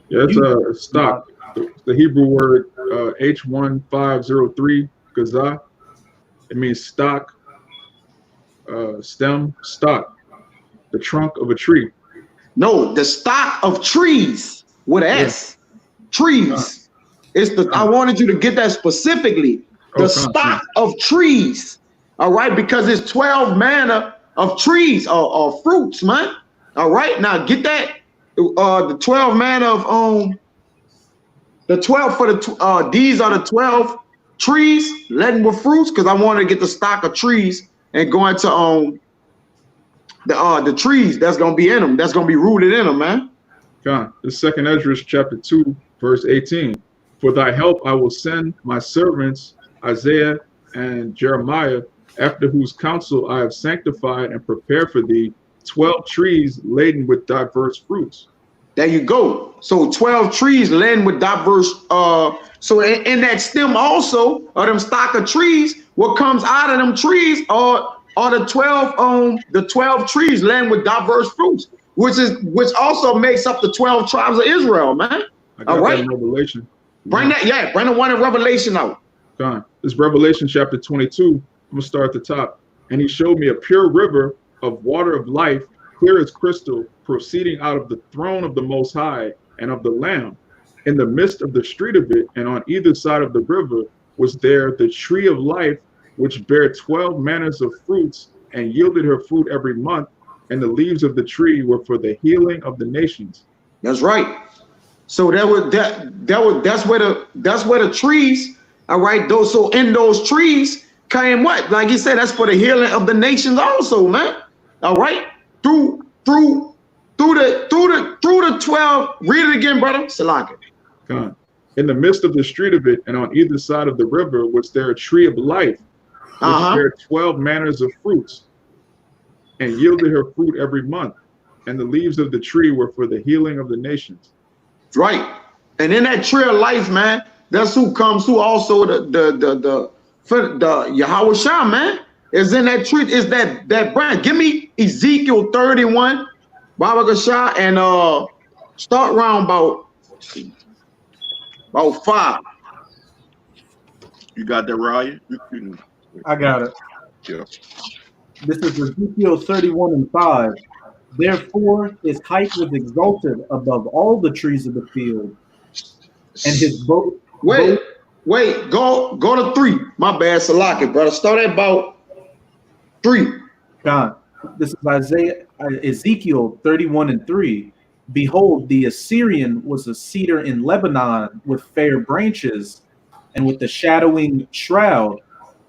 Yeah, it's stock. The Hebrew word H1503 gazah. It means stock, stem, stock, the trunk of a tree. No, the stock of trees with an S. Trees. It's the. I wanted you to get that specifically. The stock of trees. All right, because it's 12 manner of trees or fruits, man. All right, now get that. The 12 manner of the 12 for the these are the 12 trees laden with fruits, because I wanted to get the stock of trees and go into the trees that's gonna be in them, that's gonna be rooted in them, man. God, the second Ezra chapter 2, verse 18. "For thy help I will send my servants Isaiah and Jeremiah, after whose counsel I have sanctified and prepared for thee 12 trees laden with diverse fruits." There you go. So 12 trees laden with diverse. So in that stem also, or them stock of trees, what comes out of them trees are the 12 trees laden with diverse fruits, which also makes up the 12 tribes of Israel, man. All right. Revelation. Bring the one in Revelation out. God, this Revelation chapter 22. I'm gonna start at the top. "And he showed me a pure river of water of life, clear as crystal, proceeding out of the throne of the Most High and of the Lamb. In the midst of the street of it, and on either side of the river, was there the tree of life, which bare 12 manners of fruits, and yielded her fruit every month. And the leaves of the tree were for the healing of the nations." That's right. So that's where the trees. All right. Those, so in those trees came what? Like you said, that's for the healing of the nations also, man. All right. Through the 12. Read it again, brother. Salaki. God. "In the midst of the street of it, and on either side of the river, was there a tree of life, which bare 12 manners of fruits, and yielded her fruit every month. And the leaves of the tree were for the healing of the nations." Right. And in that tree of life, man, that's who comes through also the Yahawashi, man, is in that tree, is that branch. Give me Ezekiel 31 Baba Gasha, and start round about 5. You got that, Ryan? I got it. Yeah. This is Ezekiel 31:5. Therefore, his height was exalted above all the trees of the field, and his bow. Wait, go to 3. My bad, Salaki, brother. Start at about 3. God, this is Ezekiel 31:3. Behold, the Assyrian was a cedar in Lebanon with fair branches, and with the shadowing shroud,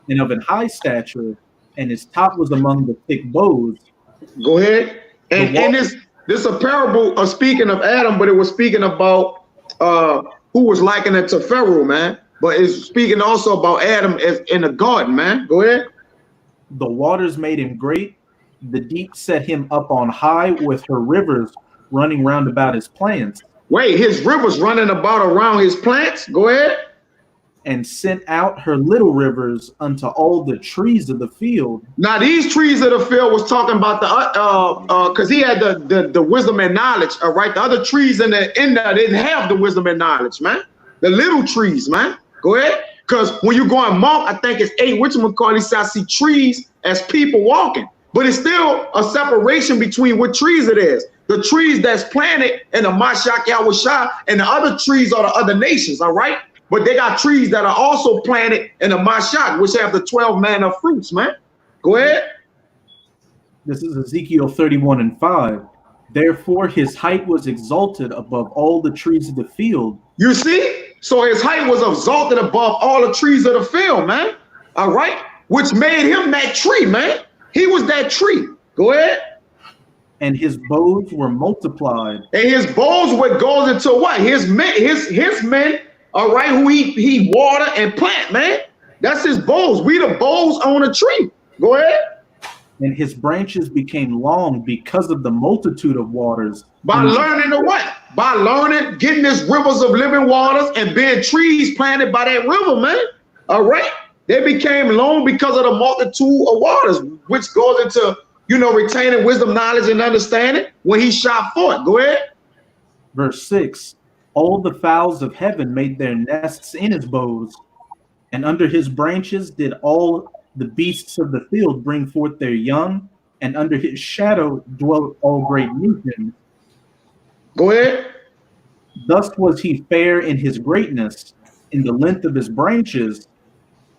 and of an high stature, and his top was among the thick boughs. Go ahead. And this is a parable of speaking of Adam, but it was speaking about who was likened it to Pharaoh, man. But it's speaking also about Adam as in the garden, man. Go ahead. The waters made him great. The deep set him up on high with her rivers running round about his plants. Wait, his rivers running about around his plants? Go ahead. And sent out her little rivers unto all the trees of the field. Now these trees of the field was talking about the because he had the wisdom and knowledge, all right? The other trees in there didn't have the wisdom and knowledge, man. The little trees, man. Go ahead. Because when you go and Mark, I think it's 8, he said, I see trees as people walking. But it's still a separation between what trees it is. The trees that's planted in the Mashiach Yahawashi, and the other trees are the other nations, all right? But they got trees that are also planted in the Mashiach, which have the 12 manner of fruits, man. Go ahead. This is Ezekiel 31:5. Therefore, his height was exalted above all the trees of the field. You see? So his height was exalted above all the trees of the field, man. All right? Which made him that tree, man. He was that tree. Go ahead. And his bows were multiplied. And his bows what goes into what? His men, all right, who he water and plant, man. That's his boughs. We the boughs on a tree. Go ahead. And his branches became long because of the multitude of waters. By learning the what? By learning, getting this rivers of living waters and being trees planted by that river, man. All right. They became long because of the multitude of waters, which goes into, retaining wisdom, knowledge, and understanding when he shot forth. Go ahead. Verse 6. All the fowls of heaven made their nests in his boughs, and under his branches did all the beasts of the field bring forth their young, and under his shadow dwelt all great nations. Go ahead. Thus was he fair in his greatness, in the length of his branches,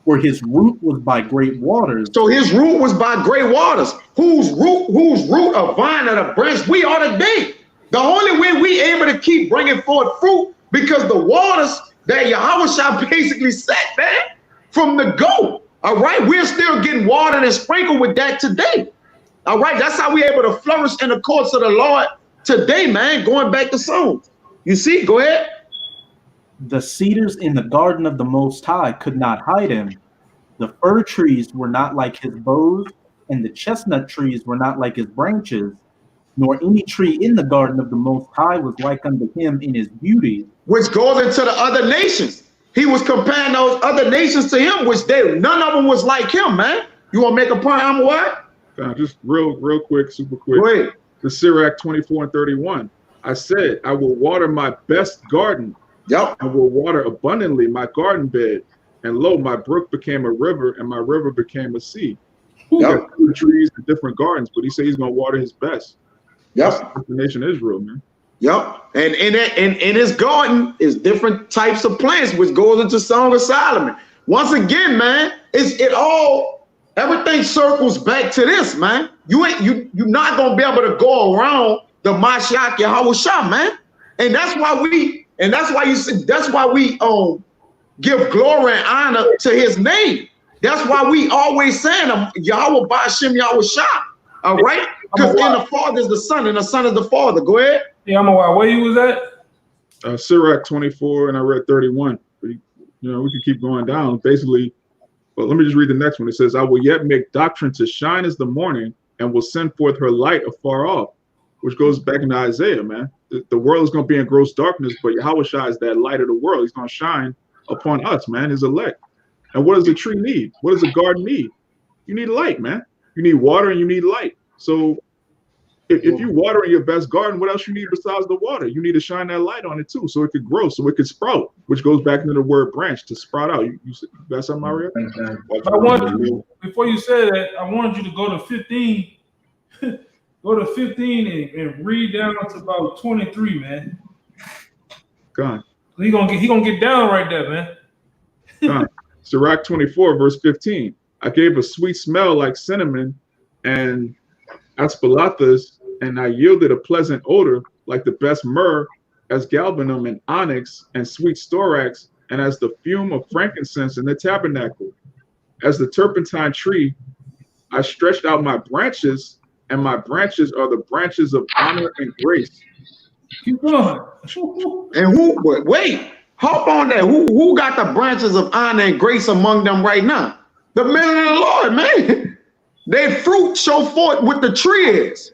for his root was by great waters. So his root was by great waters. Whose root, a vine and a branch, we are today. The only way we able to keep bringing forth fruit because the waters that Yahawashi basically set back from the go. All right, we're still getting watered and sprinkled with that today. All right, that's how we're able to flourish in the courts of the Lord today, man. Going back to Psalms. You see, go ahead. The cedars in the garden of the Most High could not hide him. The fir trees were not like his boughs, and the chestnut trees were not like his branches. Nor any tree in the garden of the Most High was like unto him in his beauty. Which goes into the other nations. He was comparing those other nations to him, which none of them was like him, man. You want to make a point, what? Just real quick, super quick. Wait. The Sirach 24:31. I said, I will water my best garden. Yep. I will water abundantly my garden bed. And lo, my brook became a river, and my river became a sea. Yep. Got trees and different gardens, but he said he's going to water his best. Yep. That's the nation of Israel, man. Yep. And in his garden is different types of plants, which goes into Song of Solomon. Once again, man, everything circles back to this, man. You're not gonna be able to go around the Mashiach Yahawashi, man. And that's why we give glory and honor to his name. That's why we always saying Yahweh bahasham Yahawashi. All right? Because in the Father is the Son, and the Son is the Father. Go ahead. Yeah, I'm aware. Where you was at? Sirach 24, and I read 31. We can keep going down. Basically, but let me just read the next one. It says, I will yet make doctrine to shine as the morning, and will send forth her light afar off, which goes back into Isaiah, man. The world is going to be in gross darkness, but Yahawashi is that light of the world. He's going to shine upon us, man, his elect. And what does the tree need? What does the garden need? You need light, man. You need water and you need light. So if you water in your best garden, what else you need besides the water? You need to shine that light on it too, so it could grow, so it could sprout, which goes back into the word branch, to sprout out. You got something, Mario? I wanted you, before you said that, I wanted you to go to 15. Go to 15 and read down to about 23, man. God. He gonna get down right there, man. God. Sirach 24, verse 15. I gave a sweet smell like cinnamon and aspalathus, and I yielded a pleasant odor like the best myrrh, as galbanum and onyx and sweet storax, and as the fume of frankincense in the tabernacle. As the turpentine tree, I stretched out my branches, and my branches are the branches of honor and grace. Keep going. And wait, hop on that. Who got the branches of honor and grace among them right now? The men of the Lord, man. Their fruit show forth what the tree is.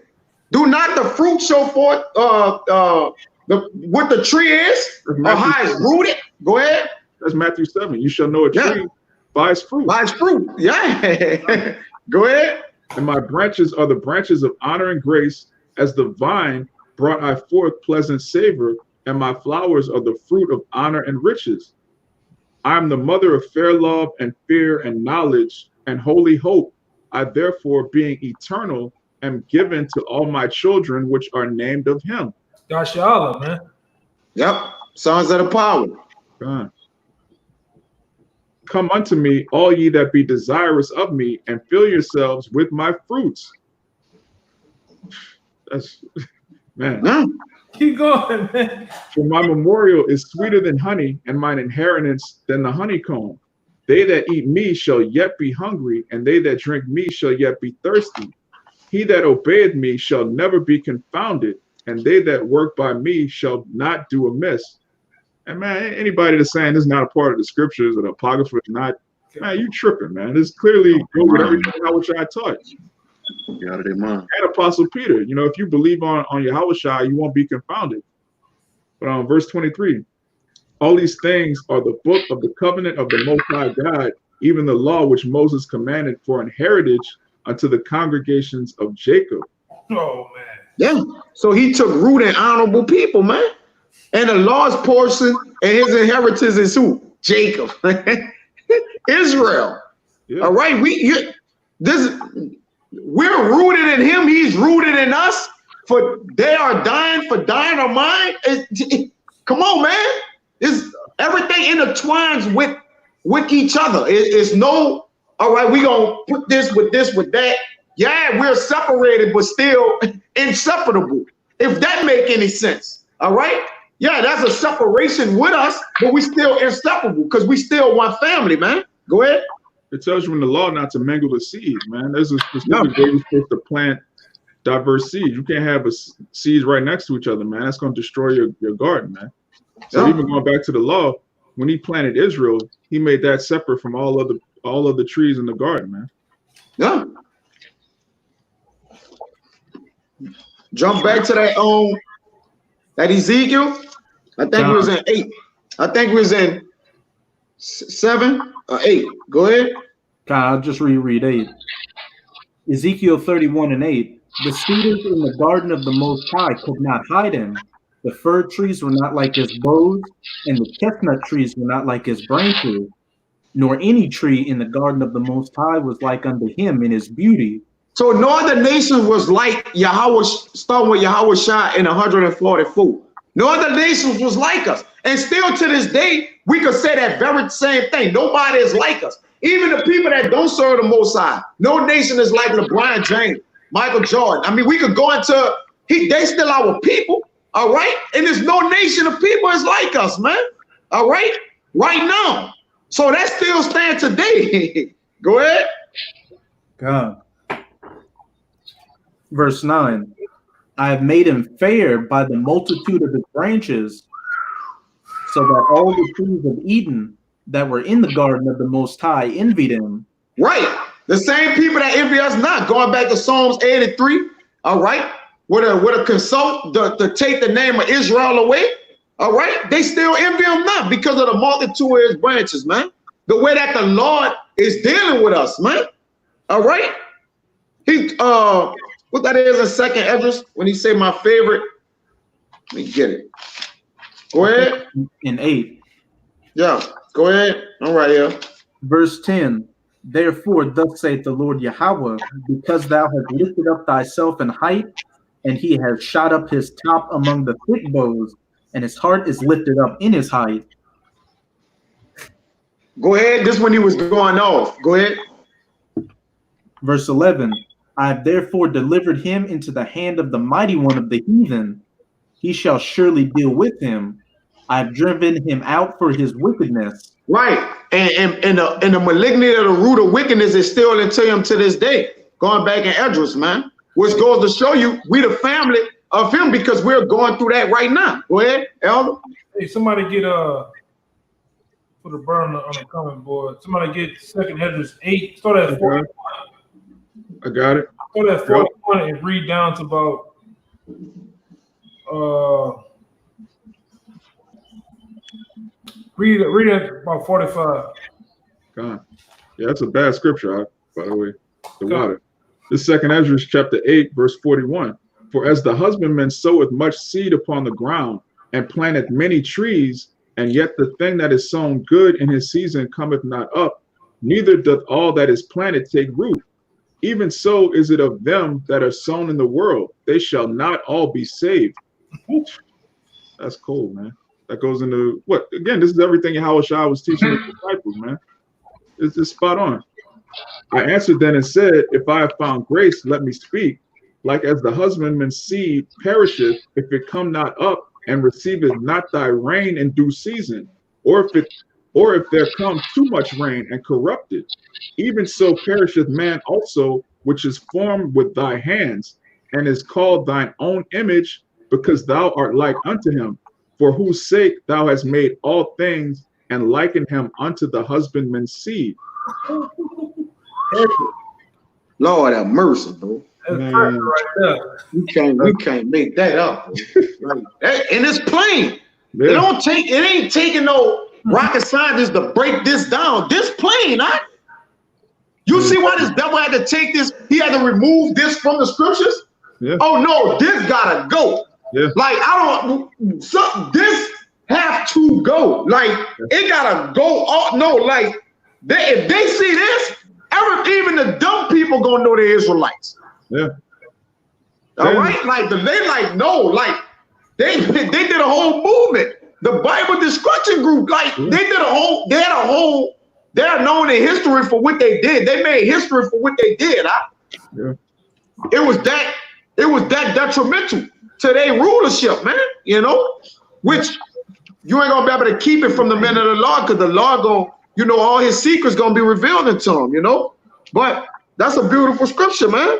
Do not the fruit show forth what the tree is, or how it's rooted? Go ahead. That's Matthew 7. You shall know a tree by its fruit. By its fruit, yeah. Go ahead. And my branches are the branches of honor and grace. As the vine brought I forth pleasant savor, and my flowers are the fruit of honor and riches. I am the mother of fair love and fear and knowledge and holy hope. I therefore, being eternal, am given to all my children which are named of him. Shalawam, man. Yep. Sons of the power. God. Come unto me, all ye that be desirous of me, and fill yourselves with my fruits. That's, man. Yeah. Keep going, man. For my memorial is sweeter than honey, and mine inheritance than the honeycomb. They that eat me shall yet be hungry, and they that drink me shall yet be thirsty. He that obeyeth me shall never be confounded, and they that work by me shall not do amiss. And man, anybody that's saying this is not a part of the scriptures or the apocrypha is not, man, you tripping, man. This clearly goes with everything Yahawashi taught. Get out of their mind. And Apostle Peter, you know, if you believe on Yahawashi, you won't be confounded. But verse 23, all these things are the book of the covenant of the Most High God, even the law which Moses commanded for an heritage unto the congregations of Jacob. Oh, man. Yeah. So he took root in honorable people, man. And the law's portion and his inheritance is who? Jacob. Israel. Yeah. All right. We're rooted in him. He's rooted in us. For they are dying for thine or mine. Come on, man. It's everything intertwines with each other. It's no, all right, we're gonna put this with that. Yeah, we're separated, but still inseparable. If that make any sense. All right. Yeah, that's a separation with us, but we still inseparable because we still one family, man. Go ahead. It tells you in the law not to mingle the seeds, man. There's a specific way you're supposed to plant diverse seeds. You can't have seeds right next to each other, man. That's going to destroy your garden, man. So even going back to the law, when he planted Israel, he made that separate from all of the trees in the garden, man. Yeah. Jump back to that Ezekiel. I think it was in 8. I think it was in 7 or 8. Go ahead. I'll just reread 8. Ezekiel 31:8. The cedars in the garden of the Most High could not hide him. The fir trees were not like his boughs, and the chestnut trees were not like his branches. Nor any tree in the garden of the Most High was like unto him in his beauty. So no other nation was like Yahweh, starting with Yahawashi in 144. No other nations was like us. And still to this day, we could say that very same thing. Nobody is like us. Even the people that don't serve the Most High. No nation is like LeBron James, Michael Jordan. I mean, we could go into, they still our people, all right? And there's no nation of people is like us, man, all right? Right now. So that still stands today. Go ahead. God. Verse 9. I have made him fair by the multitude of his branches, so that all the trees of Eden that were in the garden of the Most High envied him. Right. The same people that envy us not. Going back to Psalms 83, all right, with a consult to take the name of Israel away, all right, they still envy him not because of the multitude of his branches, man. The way that the Lord is dealing with us, man. All right. what that is in second Esdras when he say my favorite. Let me get it. Go ahead. In 8. Yeah, go ahead. I'm right here. Verse 10. Therefore, thus saith the Lord Yahawah, because thou hast lifted up thyself in height, and he has shot up his top among the thick bows, and his heart is lifted up in his height. Go ahead. This when he was going off. Go ahead. Verse 11. I have therefore delivered him into the hand of the mighty one of the heathen. He shall surely deal with him. I have driven him out for his wickedness. Right. And the malignity of the root of wickedness is still into him to this day. Going back in Esdras, man. Which goes to show you we the family of him because we're going through that right now. Go ahead, Elder. Hey, somebody get put a burn on the comment board. Somebody get second Esdras 8. Start at 41. I got it. Start at 41 and read down to about read it about 45. God. Yeah, that's a bad scripture, by the way. The water. This second Esdras chapter 8, verse 41. For as the husbandman soweth much seed upon the ground, and planteth many trees, and yet the thing that is sown good in his season cometh not up, neither doth all that is planted take root. Even so is it of them that are sown in the world. They shall not all be saved. That's cool, man. That goes into what? Again, this is everything Yahawashi was teaching his disciples, man. It's spot on. I answered then and said, if I have found grace, let me speak. Like as the husbandman's seed perisheth, if it come not up, and receiveth not thy rain in due season, or if there come too much rain and corrupt it, even so perisheth man also, which is formed with thy hands, and is called thine own image, because thou art like unto him, for whose sake thou hast made all things, and likened him unto the husbandman's seed. Lord have mercy, bro. Right there. You can't make that up. Like, and it's plain. Yeah. It ain't taking no rocket scientists to break this down. This plain, huh? You see why this devil had to take this? He had to remove this from the scriptures. Yeah. Oh no, this gotta go. Yeah. Like this have to go. Like it gotta go. No, like if they see this, even the dumb people gonna know they're Israelites. Yeah. All right, like they did a whole movement. The Bible Destruction Group, like they're known in history for what they did. They made history for what they did. Huh? Yeah. It was that detrimental to their rulership, man. You know, which you ain't gonna be able to keep it from the men of the Lord, because the Lord gonna, all his secrets gonna be revealed into him, But that's a beautiful scripture, man.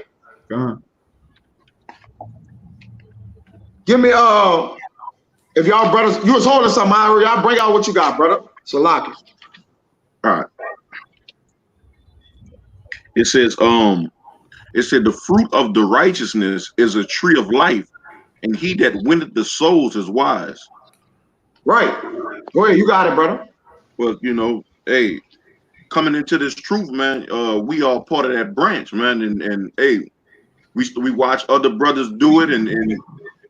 Give me if y'all brothers, you was holding something, y'all bring out what you got, brother. Salaki. All right. It said the fruit of the righteousness is a tree of life, and he that winneth the souls is wise. Right. Go ahead, you got it, brother. Well, hey, coming into this truth, man, we are part of that branch, man, and hey, we watch other brothers do it, and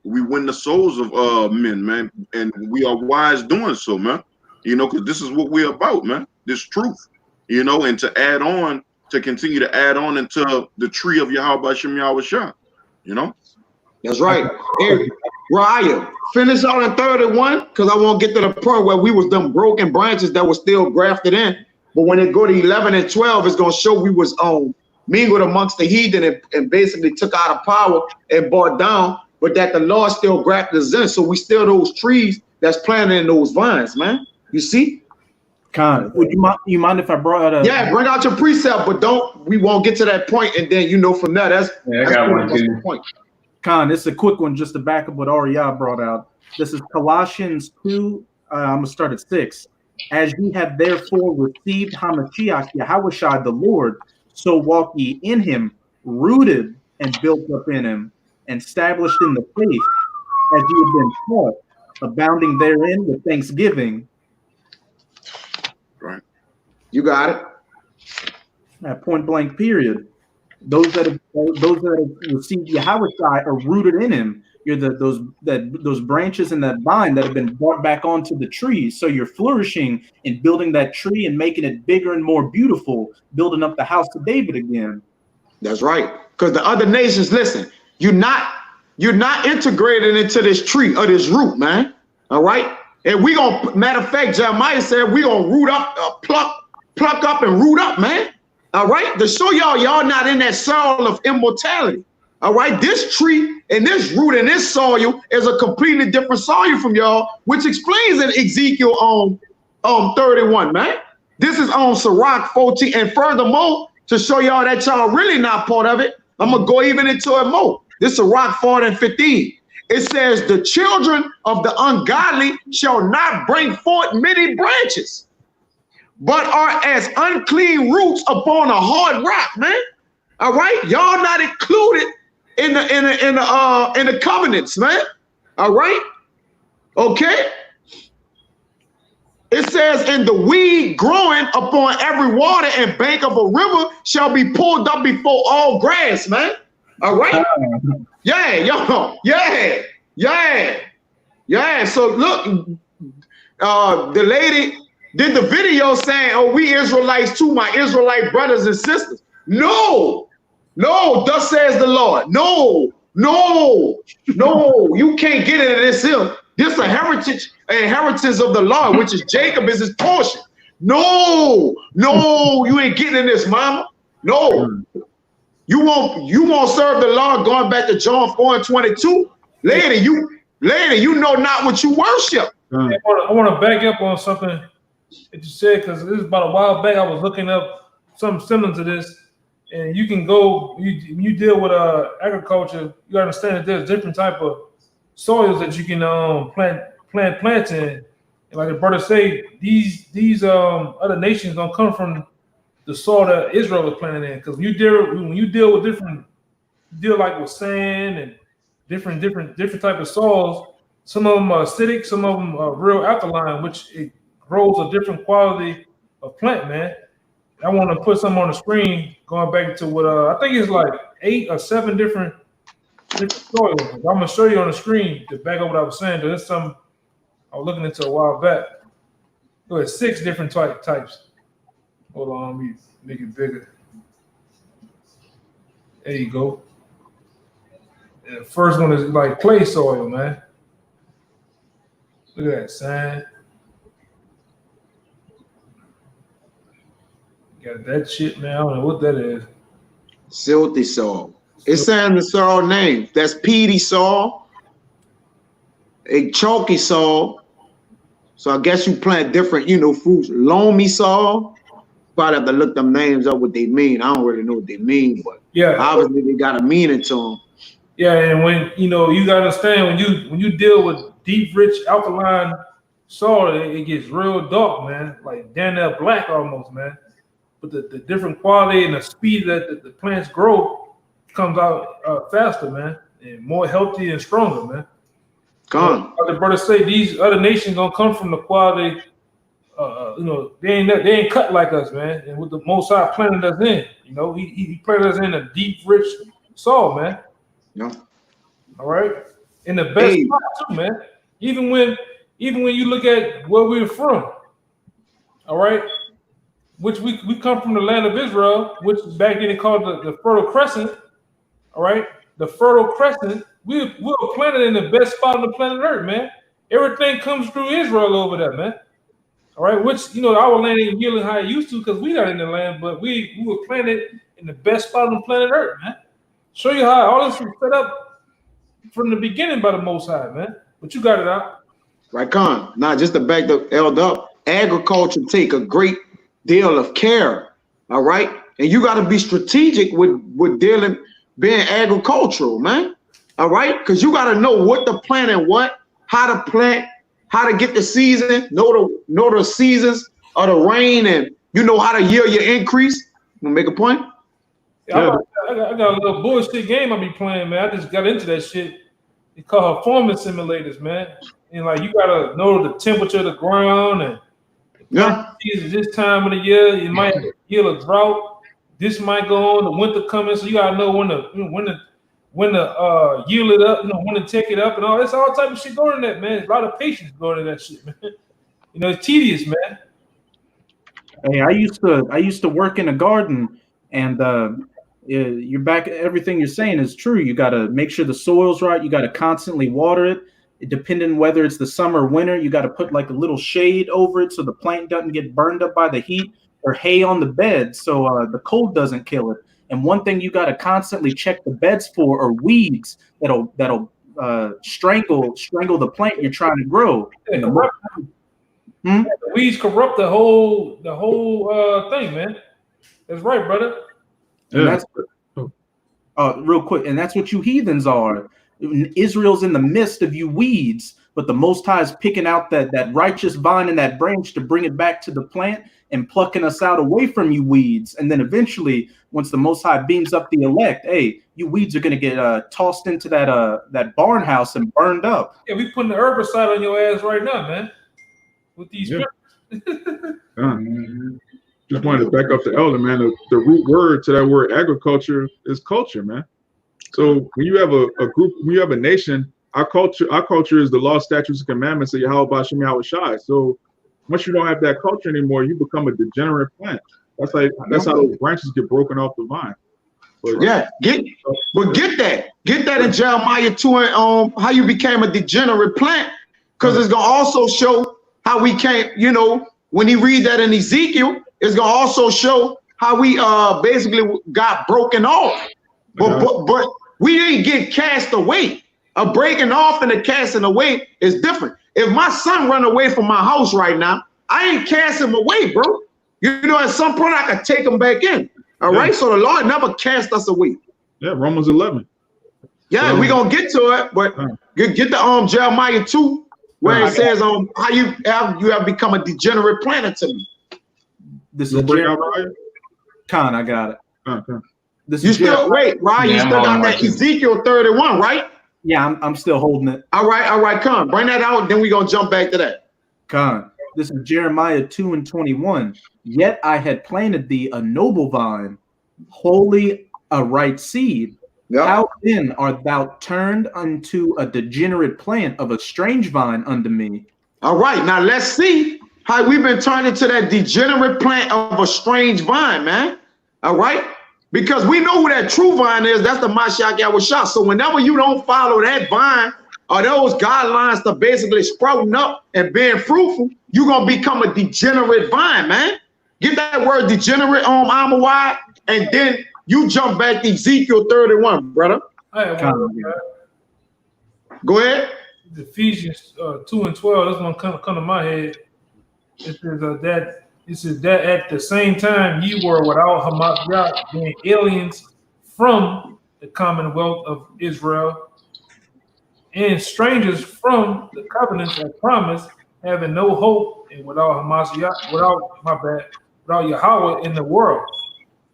we win the souls of men, man, and we are wise doing so, man. Because this is what we're about, man. This truth, and to continue to add on into the tree of Yahawashi, That's right. Hey, Raya, finish out in 31, because I won't get to the point where we was them broken branches that were still grafted in. But when it go to 11 and 12, it's gonna show we was mingled amongst the heathen and basically took out of power and brought down, but that the Lord still grafted us in. So we still those trees that's planted in those vines, man. You see? Con, would you mind if I brought out Yeah, bring out your precept, but we won't get to that point, and then from there, that's I got one too. the point. Con, it's a quick one just to back up what Ariah brought out. This is Colossians 2. I'm gonna start at 6. As ye have therefore received Hamashiach Yahawashi the Lord, so walk ye in him, rooted and built up in him, and established in the faith, as ye have been taught, abounding therein with thanksgiving. Right. You got it. At point blank period. Those that have received Yahawashi are rooted in him. You're those branches and that vine that have been brought back onto the tree. So you're flourishing and building that tree and making it bigger and more beautiful, building up the house of David again. That's right. Because the other nations, listen, you're not integrated into this tree or this root, man. All right. And we gonna, matter of fact, Jeremiah said we gonna root up, pluck up and root up, man. All right. To show y'all not in that soil of immortality. All right. This tree and this root and this soil is a completely different soil from y'all, which explains in Ezekiel on 31, man. This is on Sirach 14. And furthermore, to show y'all that y'all really not part of it, I'm gonna go even into it more. This is Sirach 4 and 15. It says, the children of the ungodly shall not bring forth many branches, but are as unclean roots upon a hard rock, man. All right, y'all not included in the covenants, man. All right, okay. It says, and the weed growing upon every water and bank of a river shall be pulled up before all grass, man. All right. Yeah, yo, yeah. So look, the lady did the video saying, oh, we Israelites too, my Israelite brothers and sisters. No, thus says the Lord. No, you can't get into this here. This is a inheritance of the Lord, which is Jacob is his portion. No, you ain't getting in this, mama. No. You won't serve the Lord, going back to John 4 and 22. Lady, you know not what you worship. I want to back up on something that you said, because this is about a while back. I was looking up something similar to this, and you can go, you deal with agriculture, you understand that there's different type of soils that you can plant in. And like the brother say, these other nations don't come from the soil that Israel was planted in, because when you deal with different, like with sand and different type of soils, some of them are acidic, some of them are real alkaline, which it grows a different quality of plant, man. I want to put some on the screen, going back to what I think it's like 8 or 7 different soils. I'm gonna show you on the screen to back up what I was saying. There's some I was looking into a while back. There's 6 different types. Hold on, let me make it bigger. There you go. And the first one is like clay soil, man. Look at that sand. Got that shit, man. I don't know what that is. Silty soil. It's saying the soil name. That's peaty soil, a chalky soil. So I guess you plant different, fruits. Loamy soil. Probably have to look them names up what they mean. I don't really know what they mean, but yeah, obviously they got a meaning to them. Yeah, and when you gotta understand when you deal with deep, rich, alkaline soil, it gets real dark, man. Like damn near black almost, man. But the different quality and the speed that the plants grow comes out faster, man, and more healthy and stronger, man. Like the brother say, these other nations don't come from the quality. They ain't cut like us, man. And with the Most High planted us in, he planted us in a deep, rich soil, man. Yeah. All right. In the best spot too, man. Even when you look at where we're from, all right, which we come from the land of Israel, which back then they called the Fertile Crescent. All right, the Fertile Crescent. We were planted in the best spot on the planet Earth, man. Everything comes through Israel over there, man. All right, which our land ain't yielding how it used to because we not in the land, but we were planted in the best spot on the planet Earth, man. Show you how all this was set up from the beginning by the Most High, man. But you got it out. Right, Con. Now, just to back the elder up, agriculture take a great deal of care, all right? And you got to be strategic with being agricultural, man, all right? Because you got to know what to plant and how to plant, how to get the season, know the seasons of the rain, and how to yield your increase. You want to make a point? Yeah, I got a little bullshit game I be playing, man. I just got into that shit. It's called performance simulators, man. And like you gotta know the temperature of the ground and this time of the year you might yield a drought. this might go on, the winter coming, so you gotta know when to yield it up, when to take it up, and all. It's all type of shit going in that, man. There's a lot of patience going in that shit, man. It's tedious, man. Hey, I used to work in a garden, and you're back. Everything you're saying is true. You got to make sure the soil's right. You got to constantly water it. Depending whether it's the summer or winter, you got to put like a little shade over it so the plant doesn't get burned up by the heat, or hay on the bed so the cold doesn't kill it. And one thing you got to constantly check the beds for are weeds that'll strangle the plant you're trying to grow. The weeds corrupt the whole thing, man. That's right, brother. And that's real quick, and that's what you heathens are. Israel's in the midst of you weeds, but the Most High is picking out that righteous vine and that branch to bring it back to the plant and plucking us out away from you weeds. And then eventually, once the Most High beams up the elect, hey, you weeds are gonna get tossed into that barn house and burned up. Yeah, we putting the herbicide on your ass right now, man. With these just wanted to back up the elder, man. The root word to that word agriculture is culture, man. So when you have a group, when you have a nation, our culture is the law, statutes, and commandments of Yahawashi, bahasham, Yahawashi. So once you don't have that culture anymore, you become a degenerate plant. That's how those branches get broken off the vine. But, get that in Jeremiah 2 and how you became a degenerate plant, because it's gonna also show how we came, when you read that in Ezekiel, it's gonna also show how we basically got broken off. But we didn't get cast away. A breaking off and a casting away is different. If my son run away from my house right now, I ain't cast him away, bro. At some point I could take him back in. All right. So the Lord never cast us away. Yeah, Romans 11. Yeah, we're gonna get to it, but get the Jeremiah 2. Where it says how you have become a degenerate planet to me. This is Jeremiah. Con, I got it. Okay. You still wait, right? You still got that Ezekiel 31, right? Yeah, I'm still holding it. All right, Con. Bring that out, then we're gonna jump back to that. Con. This is Jeremiah 2 and 21. Yet I had planted thee a noble vine, wholly a right seed. Yep. How then art thou turned unto a degenerate plant of a strange vine unto me? All right, now let's see how we've been turned into that degenerate plant of a strange vine, man. All right, because we know who that true vine is. That's the Mashiach Yahawashi. So whenever you don't follow that vine or those guidelines to basically sprouting up and being fruitful, you're gonna become a degenerate vine, man. Get that word degenerate on Yahawashi, and then you jump back to Ezekiel 31, brother. Go ahead. Ephesians 2 and 12. This one come to my head. It says that at the same time ye were without Hamashiach, being aliens from the commonwealth of Israel, and strangers from the covenants and promise, having no hope, and without Hamashiach, without Yahweh in the world.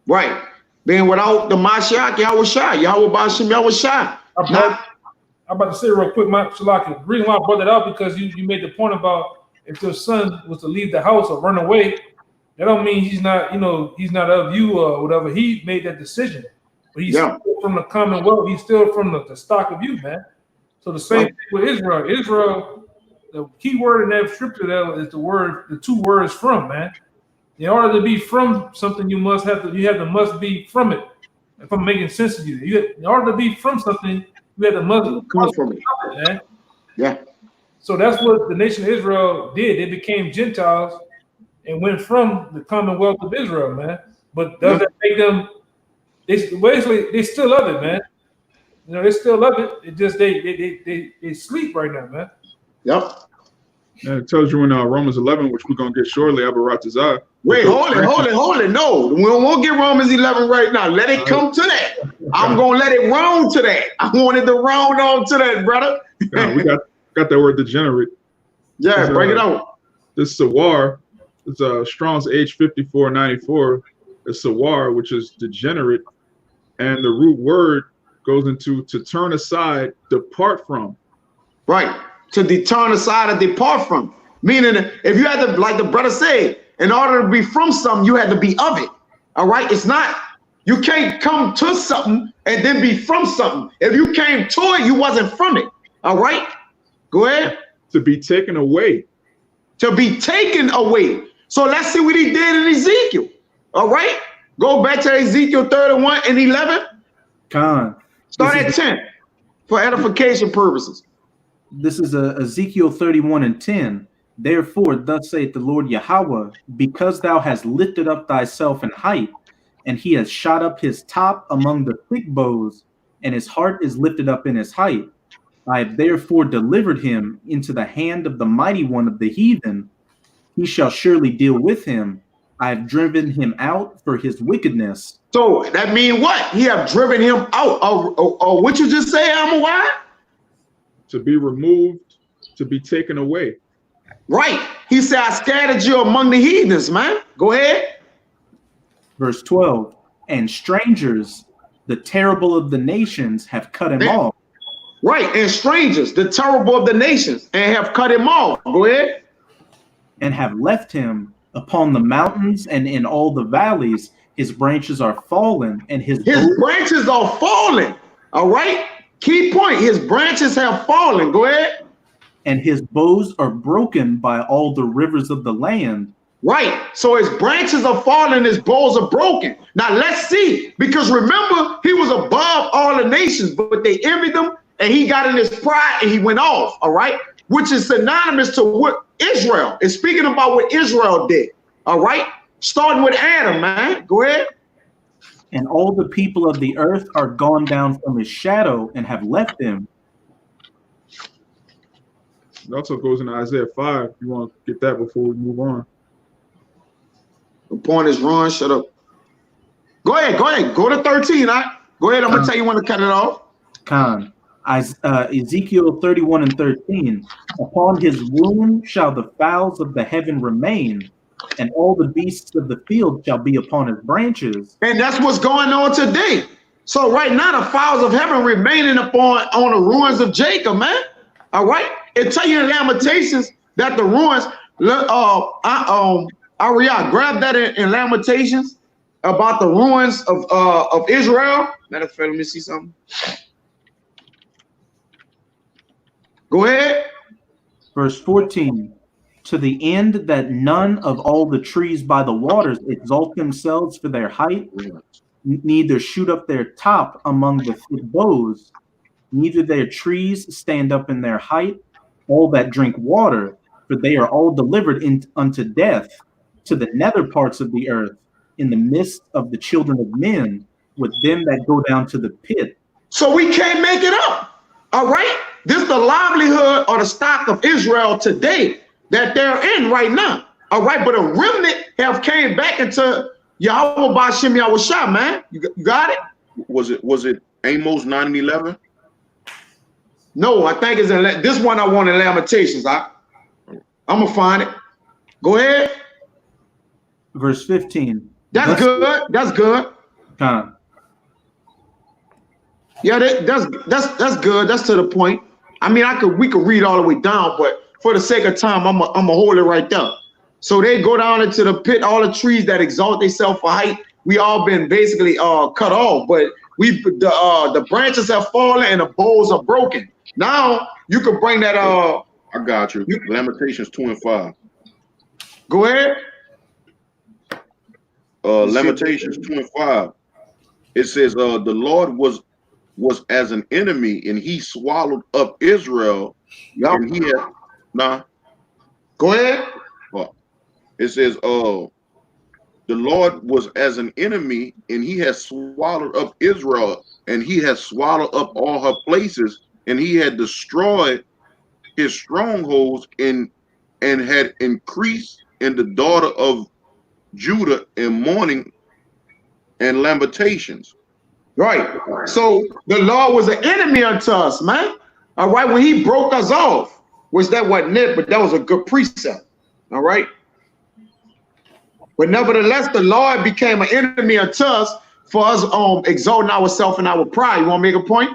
Right. Being without the Mashiach Yahawashi, Yahweh bahasham Yahawashi. I'm about to say real quick, Shalaki, the reason why I brought that up because you made the point about if your son was to leave the house or run away, that don't mean he's not of you or whatever. He made that decision, but he's still from the commonwealth. He's still from the stock of you, man. So the same thing with Israel. Israel, the key word in that scripture there is the two words from, man. In order to be from something, you must be from it. If I'm making sense to you, in order to be from something, you have to come from it, man. Yeah. So that's what the nation of Israel did. They became Gentiles and went from the commonwealth of Israel, man. But does that make them? They still love it, man. They still love it. It just they sleep right now, man. Yep. And it tells you in Romans 11, which we're gonna get shortly. Abaratazah. Wait, hold it. No, we won't get Romans 11 right now. Let it come to that. I'm gonna let it round to that. I wanted to round on to that, brother. We got that word degenerate. Yeah, break it out. This sawar, it's Strong's H5494. It's sawar, which is degenerate, and the root word goes into to turn aside, depart from. Right. To turn aside and depart from. Meaning, if you had to, like the brother said, in order to be from something, you had to be of it. All right. It's not You can't come to something and then be from something. If you came to it, you wasn't from it. All right? Go ahead. To be taken away. To be taken away. So let's see what he did in Ezekiel. All right? Go back to Ezekiel 31 and 11. Start at 10 for edification purposes. This is Ezekiel 31 and 10. Therefore, thus saith the Lord Yahweh, because thou hast lifted up thyself in height, and he has shot up his top among the thick bows, and his heart is lifted up in his height. I have therefore delivered him into the hand of the mighty one of the heathen. He shall surely deal with him. I have driven him out for his wickedness. So that means what? He have driven him out. What you just say, Yahawashi? To be removed, to be taken away. Right. He said, I scattered you among the heathens, man. Go ahead. Verse 12, and strangers, the terrible of the nations, have cut him off. Right, and strangers, the terrible of the nations, and have cut him off. Go ahead. And have left him upon the mountains and in all the valleys. His branches are fallen, and his branches are fallen. All right. Key point. His branches have fallen. Go ahead. And his bows are broken by all the rivers of the land. Right. So his branches are falling, his bows are broken. Now let's see, because remember, he was above all the nations, but they envied him, and he got in his pride and he went off. All right. Which is synonymous to what Israel is speaking about, what Israel did. All right. Starting with Adam, man. Go ahead. And all the people of the earth are gone down from his shadow and have left him. It also goes into Isaiah 5. If you want to get that before we move on. The point is, Ron, shut up. Go ahead. Go to 13. Go ahead. I'm going to tell you when to cut it off. Ezekiel 31 and 13. Upon his wound shall the fowls of the heaven remain, and all the beasts of the field shall be upon his branches. And that's what's going on today. So right now, the fowls of heaven remaining on the ruins of Jacob, man. All right. It tell you in Lamentations that the ruins, Ariah, grab that in Lamentations about the ruins of Israel. Matter of fact, let me see something. Go ahead. Verse 14. To the end that none of all the trees by the waters exalt themselves for their height, neither shoot up their top among the thick boughs, neither their trees stand up in their height, all that drink water, for they are all delivered unto death, to the nether parts of the earth, in the midst of the children of men, with them that go down to the pit. So we can't make it up. All right. This is the livelihood or the stock of Israel today that they're in right now. All right. But a remnant have came back into Yahweh bahasham Yahawashi, man. You got it? Was it Amos 9 and 11? No, I think it's in this one. I want in Lamentations. I'm gonna find it. Go ahead. Verse 15. That's good. That's good. Yeah, that's good. That's to the point. I mean, we could read all the way down, but for the sake of time, I'm gonna hold it right there. So they go down into the pit. All the trees that exalt themselves for height, we all been basically cut off. But the branches have fallen and the boughs are broken. Now you can bring that. I got you. Lamentations 2 and 5. Go ahead. Lamentations 2 and 5. It says, the Lord was as an enemy, and he swallowed up Israel. Yep. And he had Go ahead. It says, the Lord was as an enemy, and he has swallowed up Israel, and he has swallowed up all her places, and he had destroyed his strongholds and had increased in the daughter of Judah in mourning and lamentations. Right. So the Lord was an enemy unto us, man. All right. When he broke us off, which that wasn't it, but that was a good precept. All right. But nevertheless, the Lord became an enemy unto us for us exalting ourselves in our pride. You want to make a point?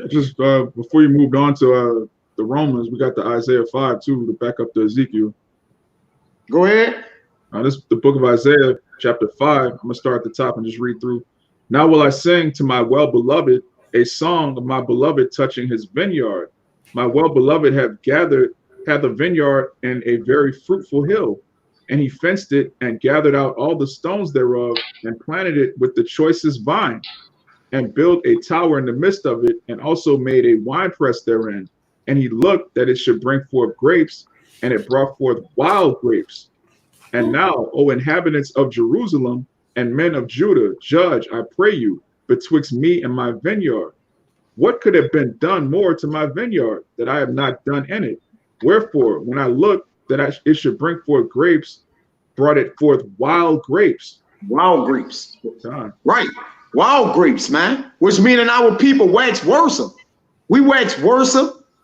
Just before you moved on to the Romans, we got the Isaiah 5 too to back up to Ezekiel. Go ahead. This is the book of Isaiah, chapter 5. I'm gonna start at the top and just read through. Now will I sing to my well-beloved a song of my beloved touching his vineyard. My well-beloved hath a vineyard and a very fruitful hill, and he fenced it and gathered out all the stones thereof and planted it with the choicest vine, and built a tower in the midst of it, and also made a winepress therein. And he looked that it should bring forth grapes, and it brought forth wild grapes. And now, O inhabitants of Jerusalem and men of Judah, judge, I pray you, betwixt me and my vineyard. What could have been done more to my vineyard that I have not done in it? Wherefore, when I looked that it should bring forth grapes, brought it forth wild grapes. Wild grapes. God. Right. Wild grapes, man. Which meaning our people wax worse. We wax worse.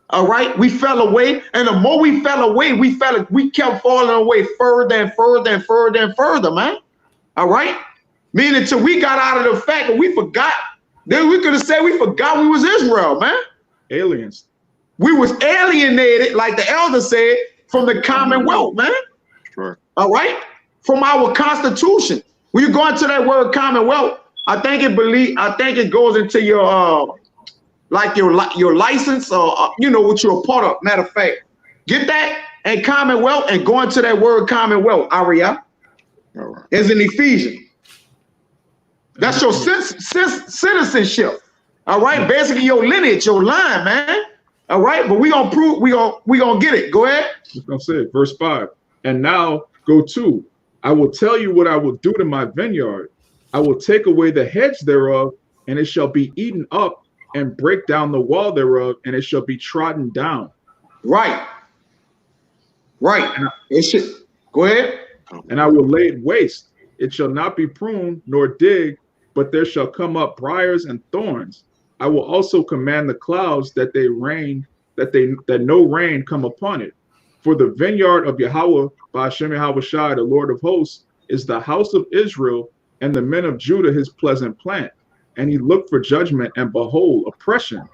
All right. We fell away. And the more we fell away, we kept falling away further and further and further and further, man. All right. Meaning until we got out of the fact that we forgot. Then we could have said we forgot we was Israel, man. Aliens. We was alienated, like the elder said, from the Commonwealth, man. Sure. All right. From our Constitution. When you go into that word Commonwealth, I think it goes into your like your license or you know what you're a part of. Matter of fact, get that and Commonwealth and go into that word Commonwealth. Aria, All right. is in Ephesians. That's your citizenship. All right, basically your lineage, your line, man. All right, but we gonna get it. Go ahead. I was gonna say verse 5. And now go to. I will tell you what I will do to my vineyard. I will take away the hedge thereof, and it shall be eaten up, and break down the wall thereof, and it shall be trodden down. Right. It should go ahead. And I will lay it waste. It shall not be pruned nor dig, but there shall come up briars and thorns. I will also command the clouds that no rain come upon it. For the vineyard of Yahawashi, bahasham Yahawashi, the Lord of hosts, is the house of Israel, and the men of Judah his pleasant plant. And he looked for judgment, and behold, oppression,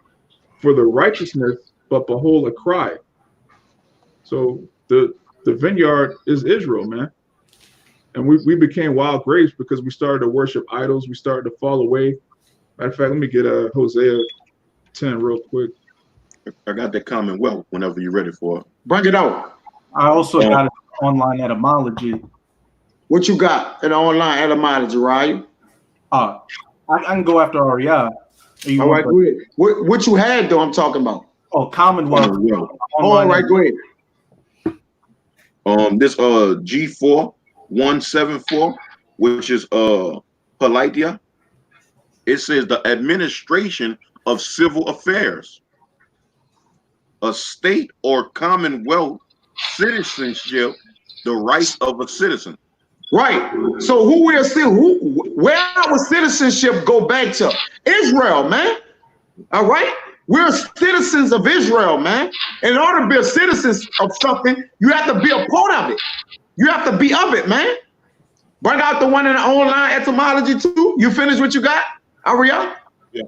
for the righteousness, but behold, a cry. So the vineyard is Israel, man. And we became wild grapes because we started to worship idols. We started to fall away. Matter of fact, let me get Hosea 10 real quick. I got that Commonwealth whenever you're ready for it. Bring it out. I also got an online etymology. What you got in the online etymology, right? I can go after Aria. All right, go ahead. What you had though? I'm talking about. Oh, Commonwealth. All right, go ahead. This G4 174, which is Halalyam. It says the administration of civil affairs, a state or commonwealth, citizenship, the rights of a citizen. Right. So where our citizenship go back to? Israel, man. All right. We're citizens of Israel, man. In order to be a citizen of something, you have to be a part of it. You have to be of it, man. Bring out the one in the online etymology too. You finished what you got, Aria? Yeah.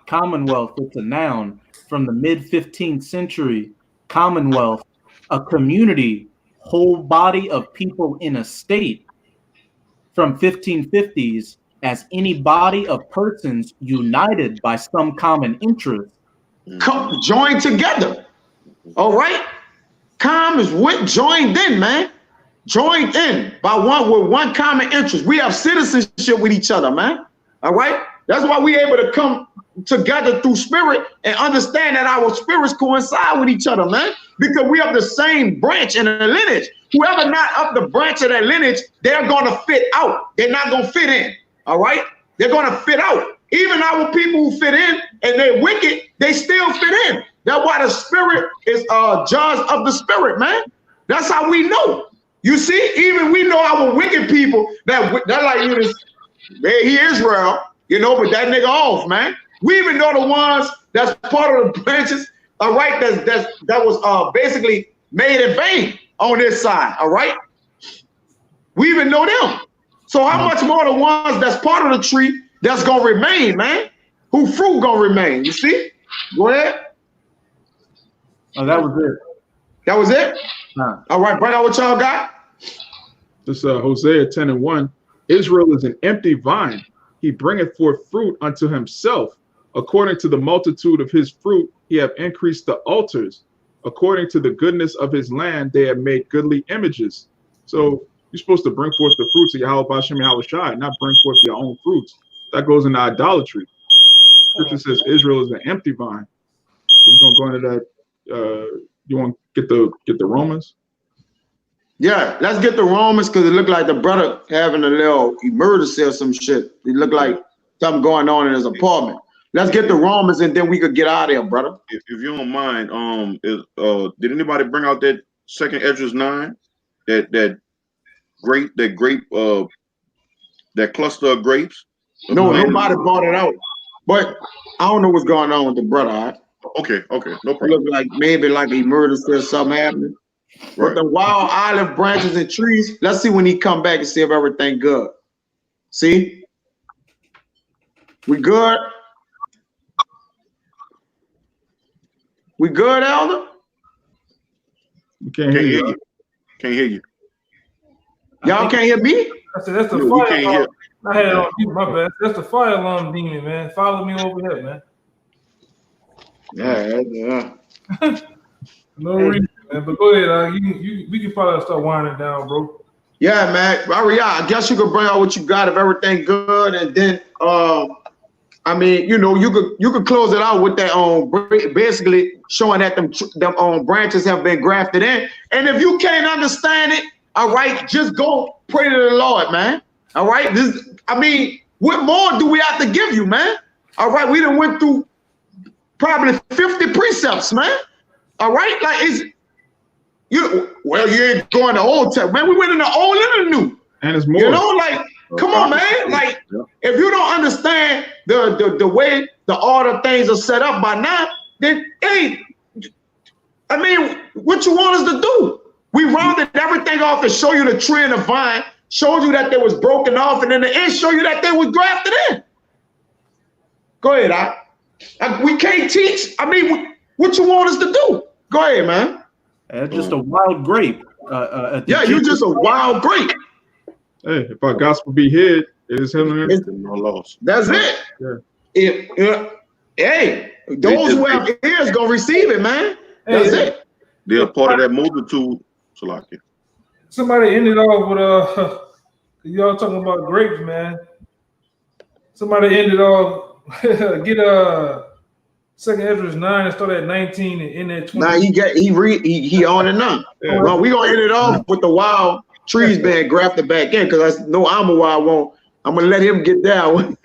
Commonwealth, it's a noun from the mid-15th century. Commonwealth, a community, whole body of people in a state. From 1550s, as any body of persons united by some common interest. Joined together. All right. Is what joined in, man. Joined in with one common interest. We have citizenship with each other, man. All right. That's why we able to come together through spirit and understand that our spirits coincide with each other, man. Because we have the same branch in the lineage. Whoever not up the branch of that lineage, they're gonna fit out. They're not gonna fit in. All right. They're gonna fit out. Even our people who fit in and they're wicked, they still fit in. That's why the spirit is judge of the spirit, man. That's how we know. You see, even we know our wicked people that like you know, he Israel, you know, but that nigga off, man. We even know the ones that's part of the branches, all right, that was basically made in vain on this side, all right? We even know them. So how much more the ones that's part of the tree that's gonna remain, man? Who fruit gonna remain? You see? Go ahead. Oh, that was it. That was it? All right, bring out what y'all got. This Hosea 10:1. Israel is an empty vine, he bringeth forth fruit unto himself. According to the multitude of his fruit, he have increased the altars. According to the goodness of his land, they have made goodly images. So you're supposed to bring forth the fruits of Yahweh bahasham Yahawashi, not bring forth your own fruits. That goes into idolatry. Scripture says Israel is an empty vine. So we're gonna go into that. You want to get the Romans? Yeah, let's get the Romans because it looked like the brother having a little emergency or some shit. It looked like something going on in his apartment. Let's get the Romans and then we could get out of here, brother. If you don't mind, did anybody bring out that second Esdras 9? That cluster of grapes? No, nobody brought it out. But I don't know what's going on with the brother. Right? Okay, no problem. Look like maybe like an emergency or something happening. Right. But the wild olive branches and trees, let's see when he come back and see if everything good. See? We good? We good, Elder? We can't hear you. Can't hear you. Y'all can't hear me? I said, that's the fire alarm. I had it on mute, my bad. That's the fire alarm demon, man. Follow me over here, man. Yeah. No reason, man. But go ahead, we can probably start winding down, bro. Yeah, man. I guess you could bring out what you got if everything good, and then I mean, you know, you could close it out with that basically showing that them branches have been grafted in. And if you can't understand it, all right, just go pray to the Lord, man. All right. I mean, what more do we have to give you, man? All right, we done went through probably 50 precepts, man. All right, like you ain't going to Old Testament, man. We went in the Old and the New. And it's more. You know, like, come on, man. Like, if you don't understand the way the order things are set up by now, then hey, I mean, what you want us to do? We rounded everything off and show you the tree and the vine, showed you that they was broken off, and in the end, show you that they was grafted in. Go ahead, we can't teach. I mean, what you want us to do? Go ahead, man. Just a wild grape. Yeah, you just a wild grape. Hey, if our gospel be hid, it is him and no loss. That's it. Yeah. Hey, those who have ears gonna receive it, man. That's it. They're part of that multitude. Somebody ended off with y'all talking about grapes, man. Somebody ended off get second Esdras 9 and start at 19 and end at 20. Now he on and on. Yeah. Well, we gonna end it off with the wild trees being grafted back in because I know I'm gonna let him get that one.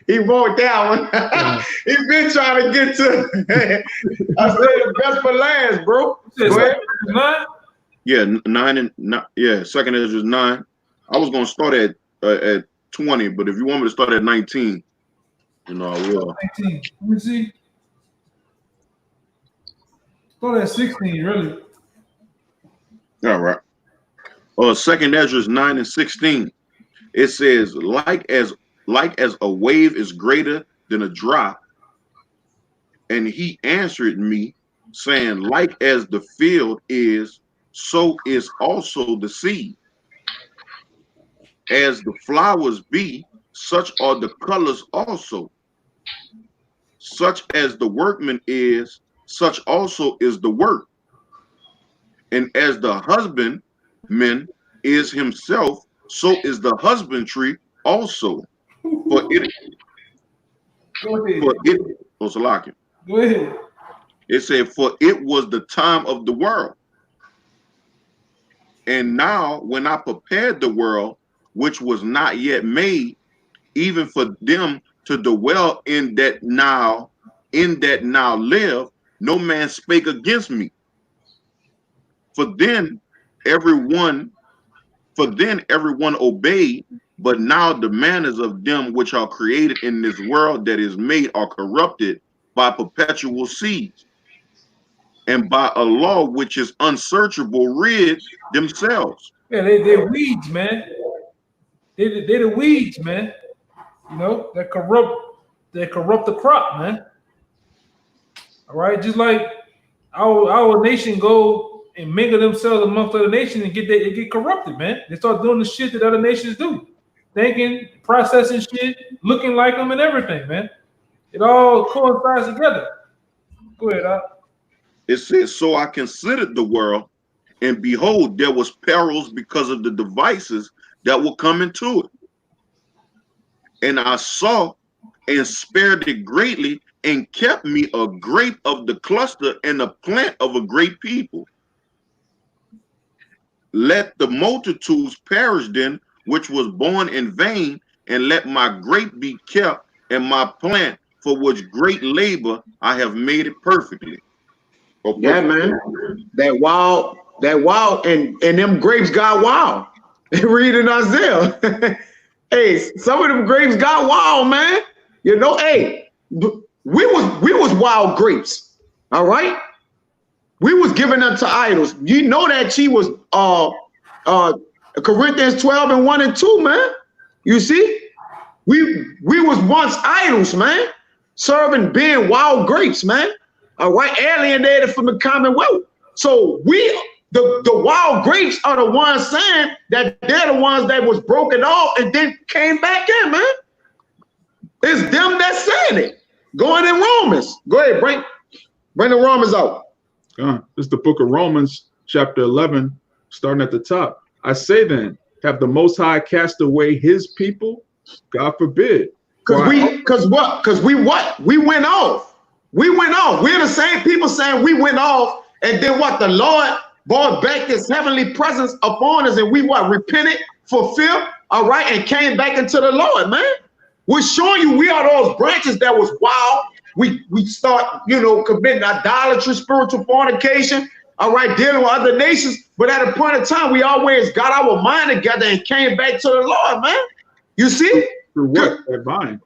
He won't that one. He's been trying to get to. I said the best for last, bro. Go ahead. 9? Yeah, 9 and second Esdras 9. I was gonna start at 20, but if you want me to start at 19, you know, I will. 19. Let me see. Start at 16, really. All right. Second Esdras 9 and 16. It says, like as a wave is greater than a drop, and he answered me, saying, like as the field is, so is also the seed. As the flowers be, such are the colors also. Such as the workman is, such also is the work. And as the husbandman is himself, so is the husbandry also. For it, Go ahead. Go ahead. It said, for it was the time of the world. And now when I prepared the world, which was not yet made, even for them to dwell in that now live, no man spake against me. For then everyone obeyed, but now the manners of them which are created in this world that is made are corrupted by perpetual seeds, and by a law which is unsearchable rid themselves. Yeah, they're weeds, man. They're the weeds, man. You know, they corrupt the crop, man. All right, just like our nation go and mingle themselves amongst other nations and get corrupted, man. They start doing the shit that other nations do. thinking, processing shit, looking like them, and everything, man. It all coincides together. Go ahead, Doc. It says, so I considered the world, and behold, there was perils because of the devices that were coming to it. And I saw and spared it greatly, and kept me a grape of the cluster and a plant of a great people. Let the multitudes perish then, which was born in vain, and let my grape be kept, and my plant, for which great labor I have made it perfectly. Yeah, man. That wild, and them grapes got wild. Read in Isaiah. Hey, some of them grapes got wild, man. You know, hey, we was wild grapes. All right. We was giving them to idols. You know that she was Corinthians 12 and 1 and 2, man. You see, we was once idols, man, serving being wild grapes, man. All right, alienated from the commonwealth. So the wild grapes are the ones saying that they're the ones that was broken off and then came back in, man. It's them that's saying it. Going in Romans. Go ahead, bring the Romans out. This is the book of Romans, chapter 11, starting at the top. I say then, have the Most High cast away his people? God forbid. Because we went off. We went off. We're the same people saying we went off, and then what? The Lord brought back this heavenly presence upon us, and we what? Repented, fulfilled, all right, and came back into the Lord, man. We're showing you we are those branches that was wild. We start, you know, committing idolatry, spiritual fornication, all right, dealing with other nations. But at a point in time, we always got our mind together and came back to the Lord, man. You see? Through what? That vine.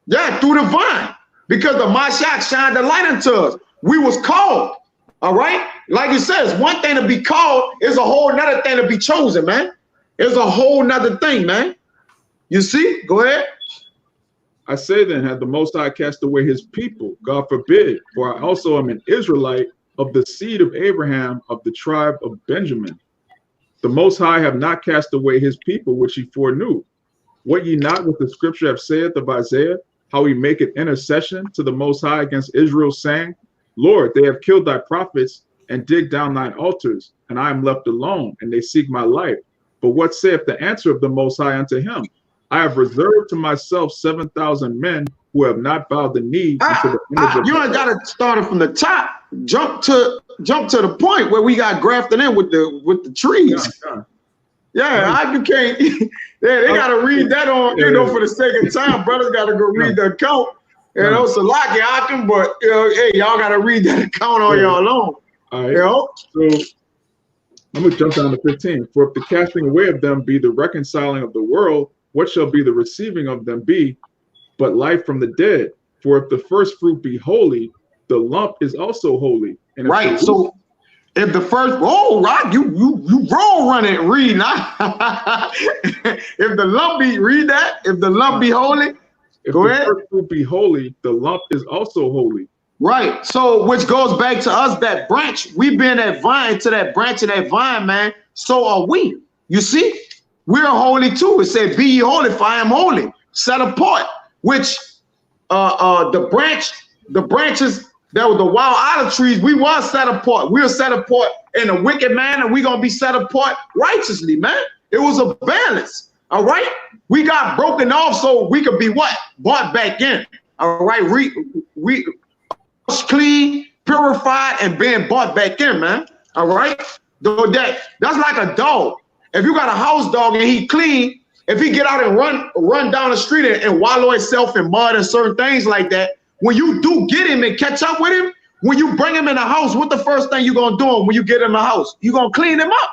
Yeah, through the vine. Because the Mashiach shined the light into us. We was called, all right? Like you said, it's one thing to be called, it's a whole nother thing to be chosen, man. It's a whole nother thing, man. You see? Go ahead. I say then, have the Most High cast away his people? God forbid, for I also am an Israelite of the seed of Abraham, of the tribe of Benjamin. The Most High have not cast away his people, which he foreknew. What ye not what the scripture have saith of Isaiah, how he maketh intercession to the Most High against Israel, saying, Lord, they have killed thy prophets and digged down thine altars, and I am left alone, and they seek my life. But what saith the answer of the Most High unto him? I have reserved to myself 7,000 men who have not bowed the knee. You ain't got to start it from the top. Jump to the point where we got grafted in with the trees. Yeah, you can't. Yeah, they got to read that on, you know, for the sake of time. Brothers got to go read the account. You know, Salaki Akim, but you know, hey, y'all got to read that account on your own. All right. You know? So I'm gonna jump down to 15. For if the casting away of them be the reconciling of the world, what shall be the receiving of them be but life from the dead? For if the first fruit be holy, the lump is also holy. And right. So if the first, Rock, you roll run it, read now. If the lump be, read that. If the lump be holy, go ahead. If the first fruit be holy, the lump is also holy. Right. So which goes back to us, that branch. We been that vine to that branch of that vine, man. So are we. You see? We're holy too. It said, be ye holy, for I am holy, set apart. Which the branches that were the wild olive trees, we were set apart. We were set apart in a wicked man, and we're gonna be set apart righteously, man. It was a balance. All right. We got broken off so we could be what? Brought back in. All right. We clean, purified, and being brought back in, man. All right. That's like a dog. If you got a house dog and he clean, if he get out and run down the street and wallow himself in mud and certain things like that, when you do get him and catch up with him, when you bring him in the house, what the first thing you gonna do when you get in the house? You gonna clean him up.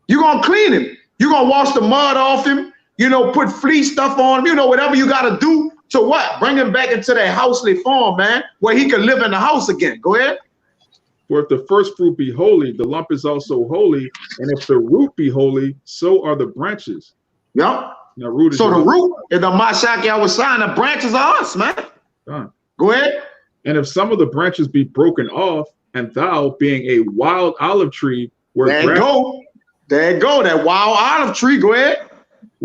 You gonna clean him. You gonna wash the mud off him. You know, put flea stuff on him. You know, whatever you gotta do to what? Bring him back into that housely form, man, where he can live in the house again. Go ahead. For if the first fruit be holy, the lump is also holy, and if the root be holy, so are the branches. Yep. Now, root is so the root is the Mashiach Yahawashi, the branches are us, man. Go ahead. And if some of the branches be broken off, and thou, being a wild olive tree, there you go, that wild olive tree. Go ahead.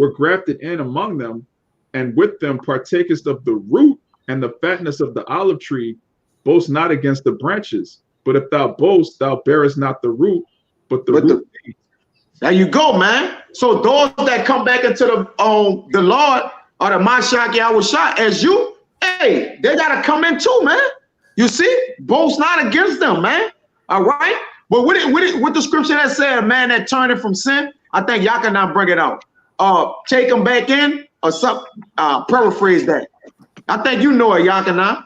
were grafted in among them, and with them partakest of the root and the fatness of the olive tree. Boast not against the branches, but if thou boast, thou bearest not the root, but the root. There you go, man. So those that come back into the Lord or the Mashiach Yahawashi as you, hey, they gotta come in too, man. You see, boast not against them, man. All right. But with the scripture that said, man, that turning from sin, I think y'all can now bring it out. Take them back in or something. Paraphrase that. I think you know it, Yakana.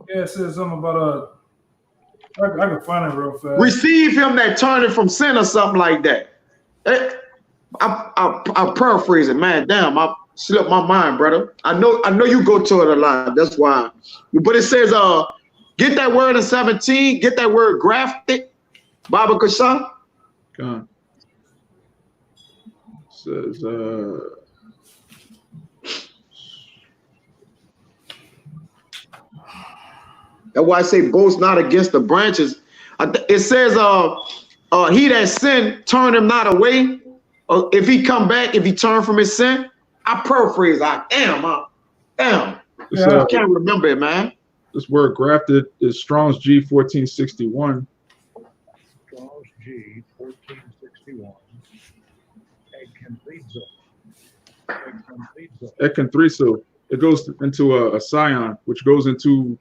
Yeah, it says something about I can find it real fast. Receive him that turning from sin or something like that. I'll paraphrase it, man. Damn, I slipped my mind, brother. I know you go to it a lot. That's why. But it says, get that word in 17. Get that word grafted. Baba Kashan. God. Says, that's why I say boast not against the branches. It says, he that sinned, turn him not away. If he come back, if he turn from his sin, I paraphrase. Damn. I can't remember it, man. This word grafted is Strong's G 1461. Strong's G 1461. Ekenthrizo. It goes into a scion, which goes into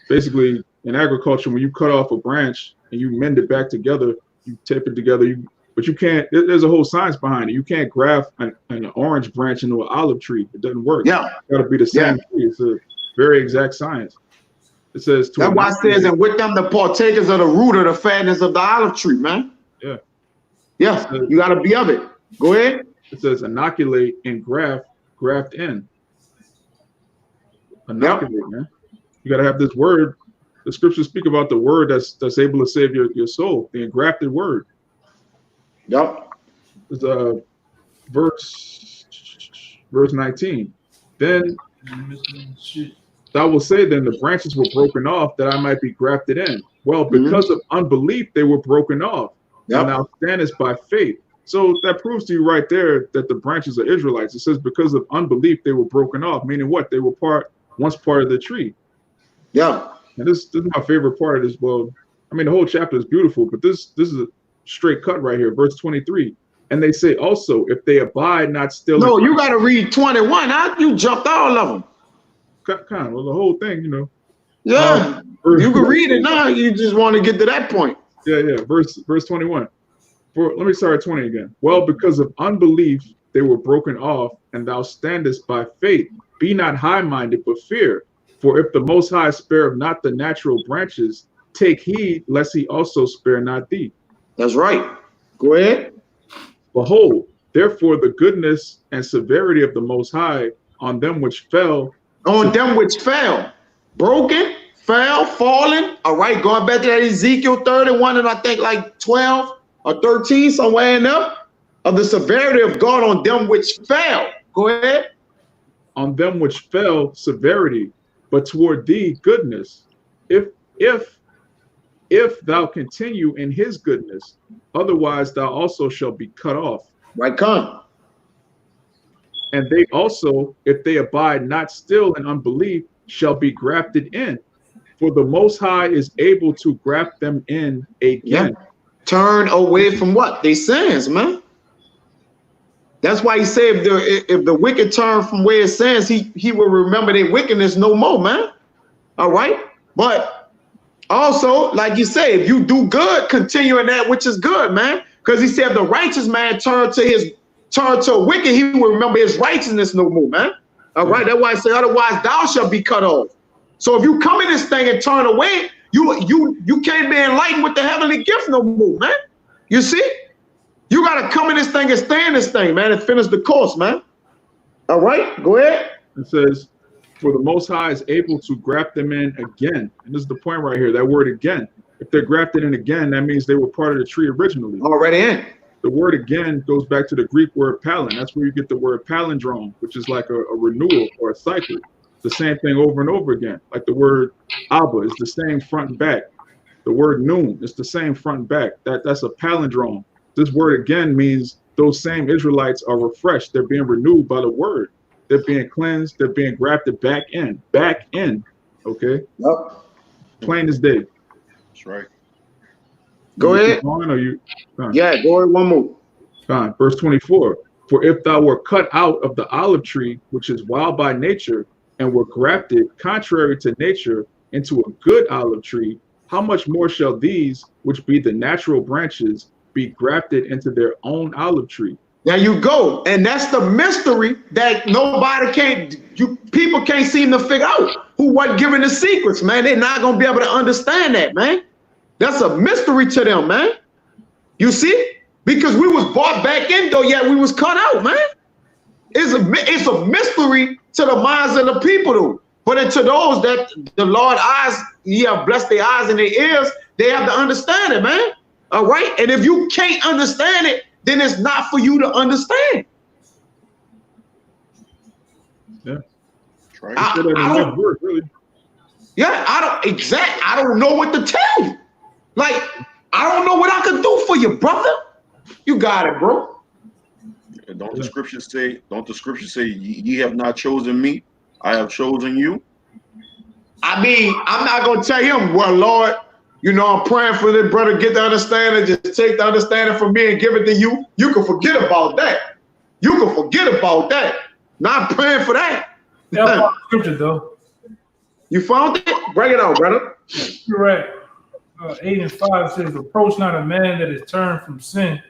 basically in agriculture, when you cut off a branch and you mend it back together, you tape it together, but you can't, there's a whole science behind it. You can't graft an orange branch into an olive tree. It doesn't work. Yeah. It's got to be the same tree. It's a very exact science. It says, that's why it says, and with them the partakers of the root of the fatness of the olive tree, man. Yeah. Yeah, you got to be of it. Go ahead. It says inoculate and graft in. Inoculate, man. You got to have this word. The scriptures speak about the word that's able to save your soul, the engrafted word. Yep. There's verse 19. Then thou will say, then the branches were broken off that I might be grafted in. Well, because of unbelief, they were broken off. Yep. And thou standest by faith. So that proves to you right there that the branches are Israelites. It says because of unbelief, they were broken off, meaning what? They were once part of the tree. Yeah. And this is my favorite part of this. Well, I mean, the whole chapter is beautiful, but this is a straight cut right here, verse 23. And they say also, if they abide not still. No, you got to read 21. You jumped all of them. Kind of, well, the whole thing, you know. Yeah, you can read it now. You just want to get to that point. Yeah. Verse 21. Let me start at 20 again. Well, because of unbelief, they were broken off, and thou standest by faith. Be not high-minded, but fear. For if the Most High spare not the natural branches, take heed lest he also spare not thee. That's right. Go ahead. Behold, therefore the goodness and severity of the Most High on them which fell. On them which fell. Broken, fell, fallen. All right, going back to that Ezekiel 31 and I think like 12 or 13, somewhere in there, of the severity of God on them which fell. Go ahead. On them which fell, severity, but toward thee goodness. If thou continue in his goodness, otherwise thou also shalt be cut off. Right, come. And they also, if they abide not still in unbelief, shall be grafted in. For the Most High is able to graft them in again. Yeah. Turn away from what? They sins, man. That's why he said if the wicked turn from where it sins, he will remember their wickedness no more, man. All right. But also, like you say, if you do good, continue in that which is good, man. Because he said if the righteous man turn to a wicked, he will remember his righteousness no more, man. All right. That's why I say otherwise thou shalt be cut off. So if you come in this thing and turn away, you can't be enlightened with the heavenly gift no more, man. You see? You got to come in this thing and stay in this thing, man, and finish the course, man. All right, go ahead. It says, for the Most High is able to graft them in again. And this is the point right here, that word again. If they're grafted in again, that means they were part of the tree originally. Already in. The word again goes back to the Greek word palin. That's where you get the word palindrome, which is like a renewal or a cycle. The same thing over and over again. Like the word Abba is the same front and back. The word noon is the same front and back. That's a palindrome. This word again means those same Israelites are refreshed. They're being renewed by the word. They're being cleansed. They're being grafted back in. Okay? Yep. Plain as day. That's right. Go ahead. Yeah, go ahead one more. Fine. Verse 24. For if thou were cut out of the olive tree, which is wild by nature, and were grafted contrary to nature into a good olive tree, how much more shall these, which be the natural branches, be grafted into their own olive tree? There you go. And that's the mystery that people can't seem to figure out. Who wasn't given the secrets, man. They're not going to be able to understand that, man. That's a mystery to them, man. You see? Because we was brought back in, though, yet we was cut out, man. It's a mystery to the minds of the people, though. But to those that the Lord eyes, bless their eyes and their ears, they have to understand it, man. All right? And if you can't understand it, then it's not for you to understand. Yeah. Right. I don't know what to tell you. Like, I don't know what I can do for you, brother. You got it, bro. Don't the scriptures say, ye have not chosen me, I have chosen you? I mean, I'm not gonna tell him, well, Lord, I'm praying for this brother, get the understanding, just take the understanding from me and give it to you. You can forget about that. Not praying for that. That's scripture, though. You found it? Bring it out, brother. You're right. 8 and 5 says, approach not a man that is turned from sin,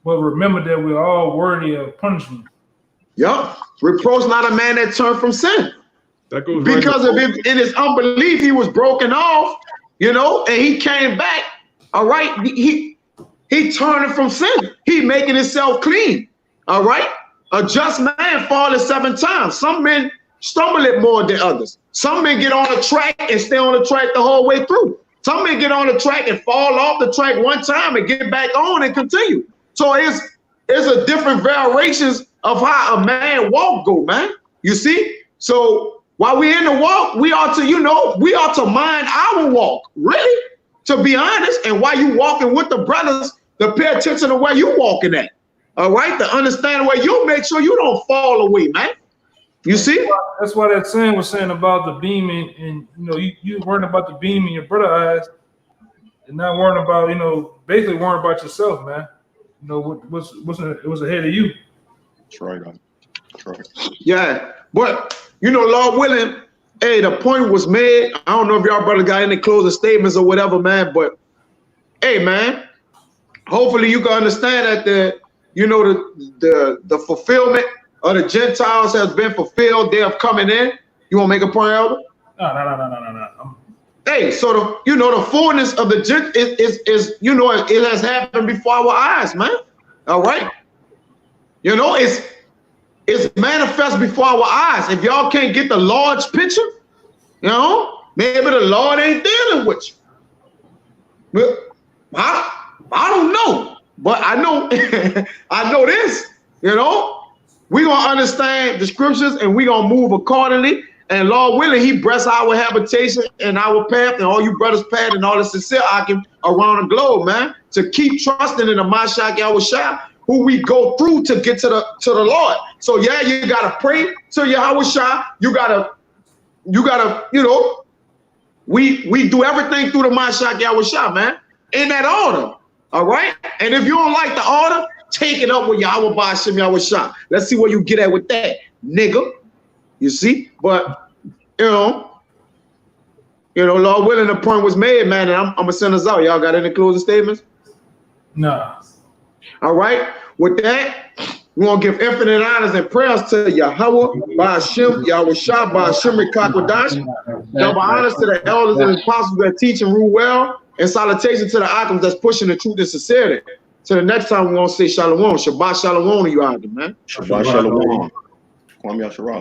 but remember that we're all worthy of punishment. Yep. Reproach not a man that turned from sin. That goes because in his unbelief, he was broken off, and he came back. All right. He turning from sin. He making himself clean. All right. A just man falleth 7 times. Some men stumble it more than others. Some men get on the track and stay on the track the whole way through. Some men get on the track and fall off the track one time and get back on and continue. So it's a different variations of how a man walk go, man. You see? So while we're in the walk, we ought to mind our walk, really, to be honest. And while you walking with the brothers, to pay attention to where you walking at. All right? To understand where you make sure you don't fall away, man. You see? That's why that saying was saying about the beam and you worrying about the beam in your brother's eyes and not worrying about, basically worrying about yourself, man. What's ahead of you. That's right. That's right. Yeah. But, Lord willing, hey, the point was made. I don't know if y'all brother got any closing statements or whatever, man, but hey, man, hopefully you can understand that the fulfillment of the Gentiles has been fulfilled. They have coming in. You want to make a point, Elder? No. Hey, so the fullness of the Gent is it has happened before our eyes, man. All right. It's manifest before our eyes. If y'all can't get the large picture, maybe the Lord ain't dealing with you. I don't know, but I know I know this, we're gonna understand the scriptures and we're gonna move accordingly. And Lord willing, he bless our habitation and our path and all you brothers' path and all the sincere Akim around the globe, man, to keep trusting in the Mashiach Yahawashi, who we go through to get to the Lord. So yeah, you gotta pray to Yahawashi. You gotta, we do everything through the Mashiach Yahawashi, man, in that order. All right. And if you don't like the order, take it up with Yahweh bahasham Yahawashi. Let's see where you get at with that, nigga. You see, but Lord willing, the point was made, man, and I'm gonna send us out. Y'all got any closing statements? No. All right. With that, we want to give infinite honors and prayers to Yahawah, bahasham, Yahawashi, bahasham, Rikakwadash. Double honors to the elders and apostles that teach and rule well, and salutation to the Akims that's pushing the truth and sincerity. Till the next time, we're gonna say Shalawam, Shabbat Shalawam to you, Akim, man. Shabbat Shalawam. Kwame Yasharal.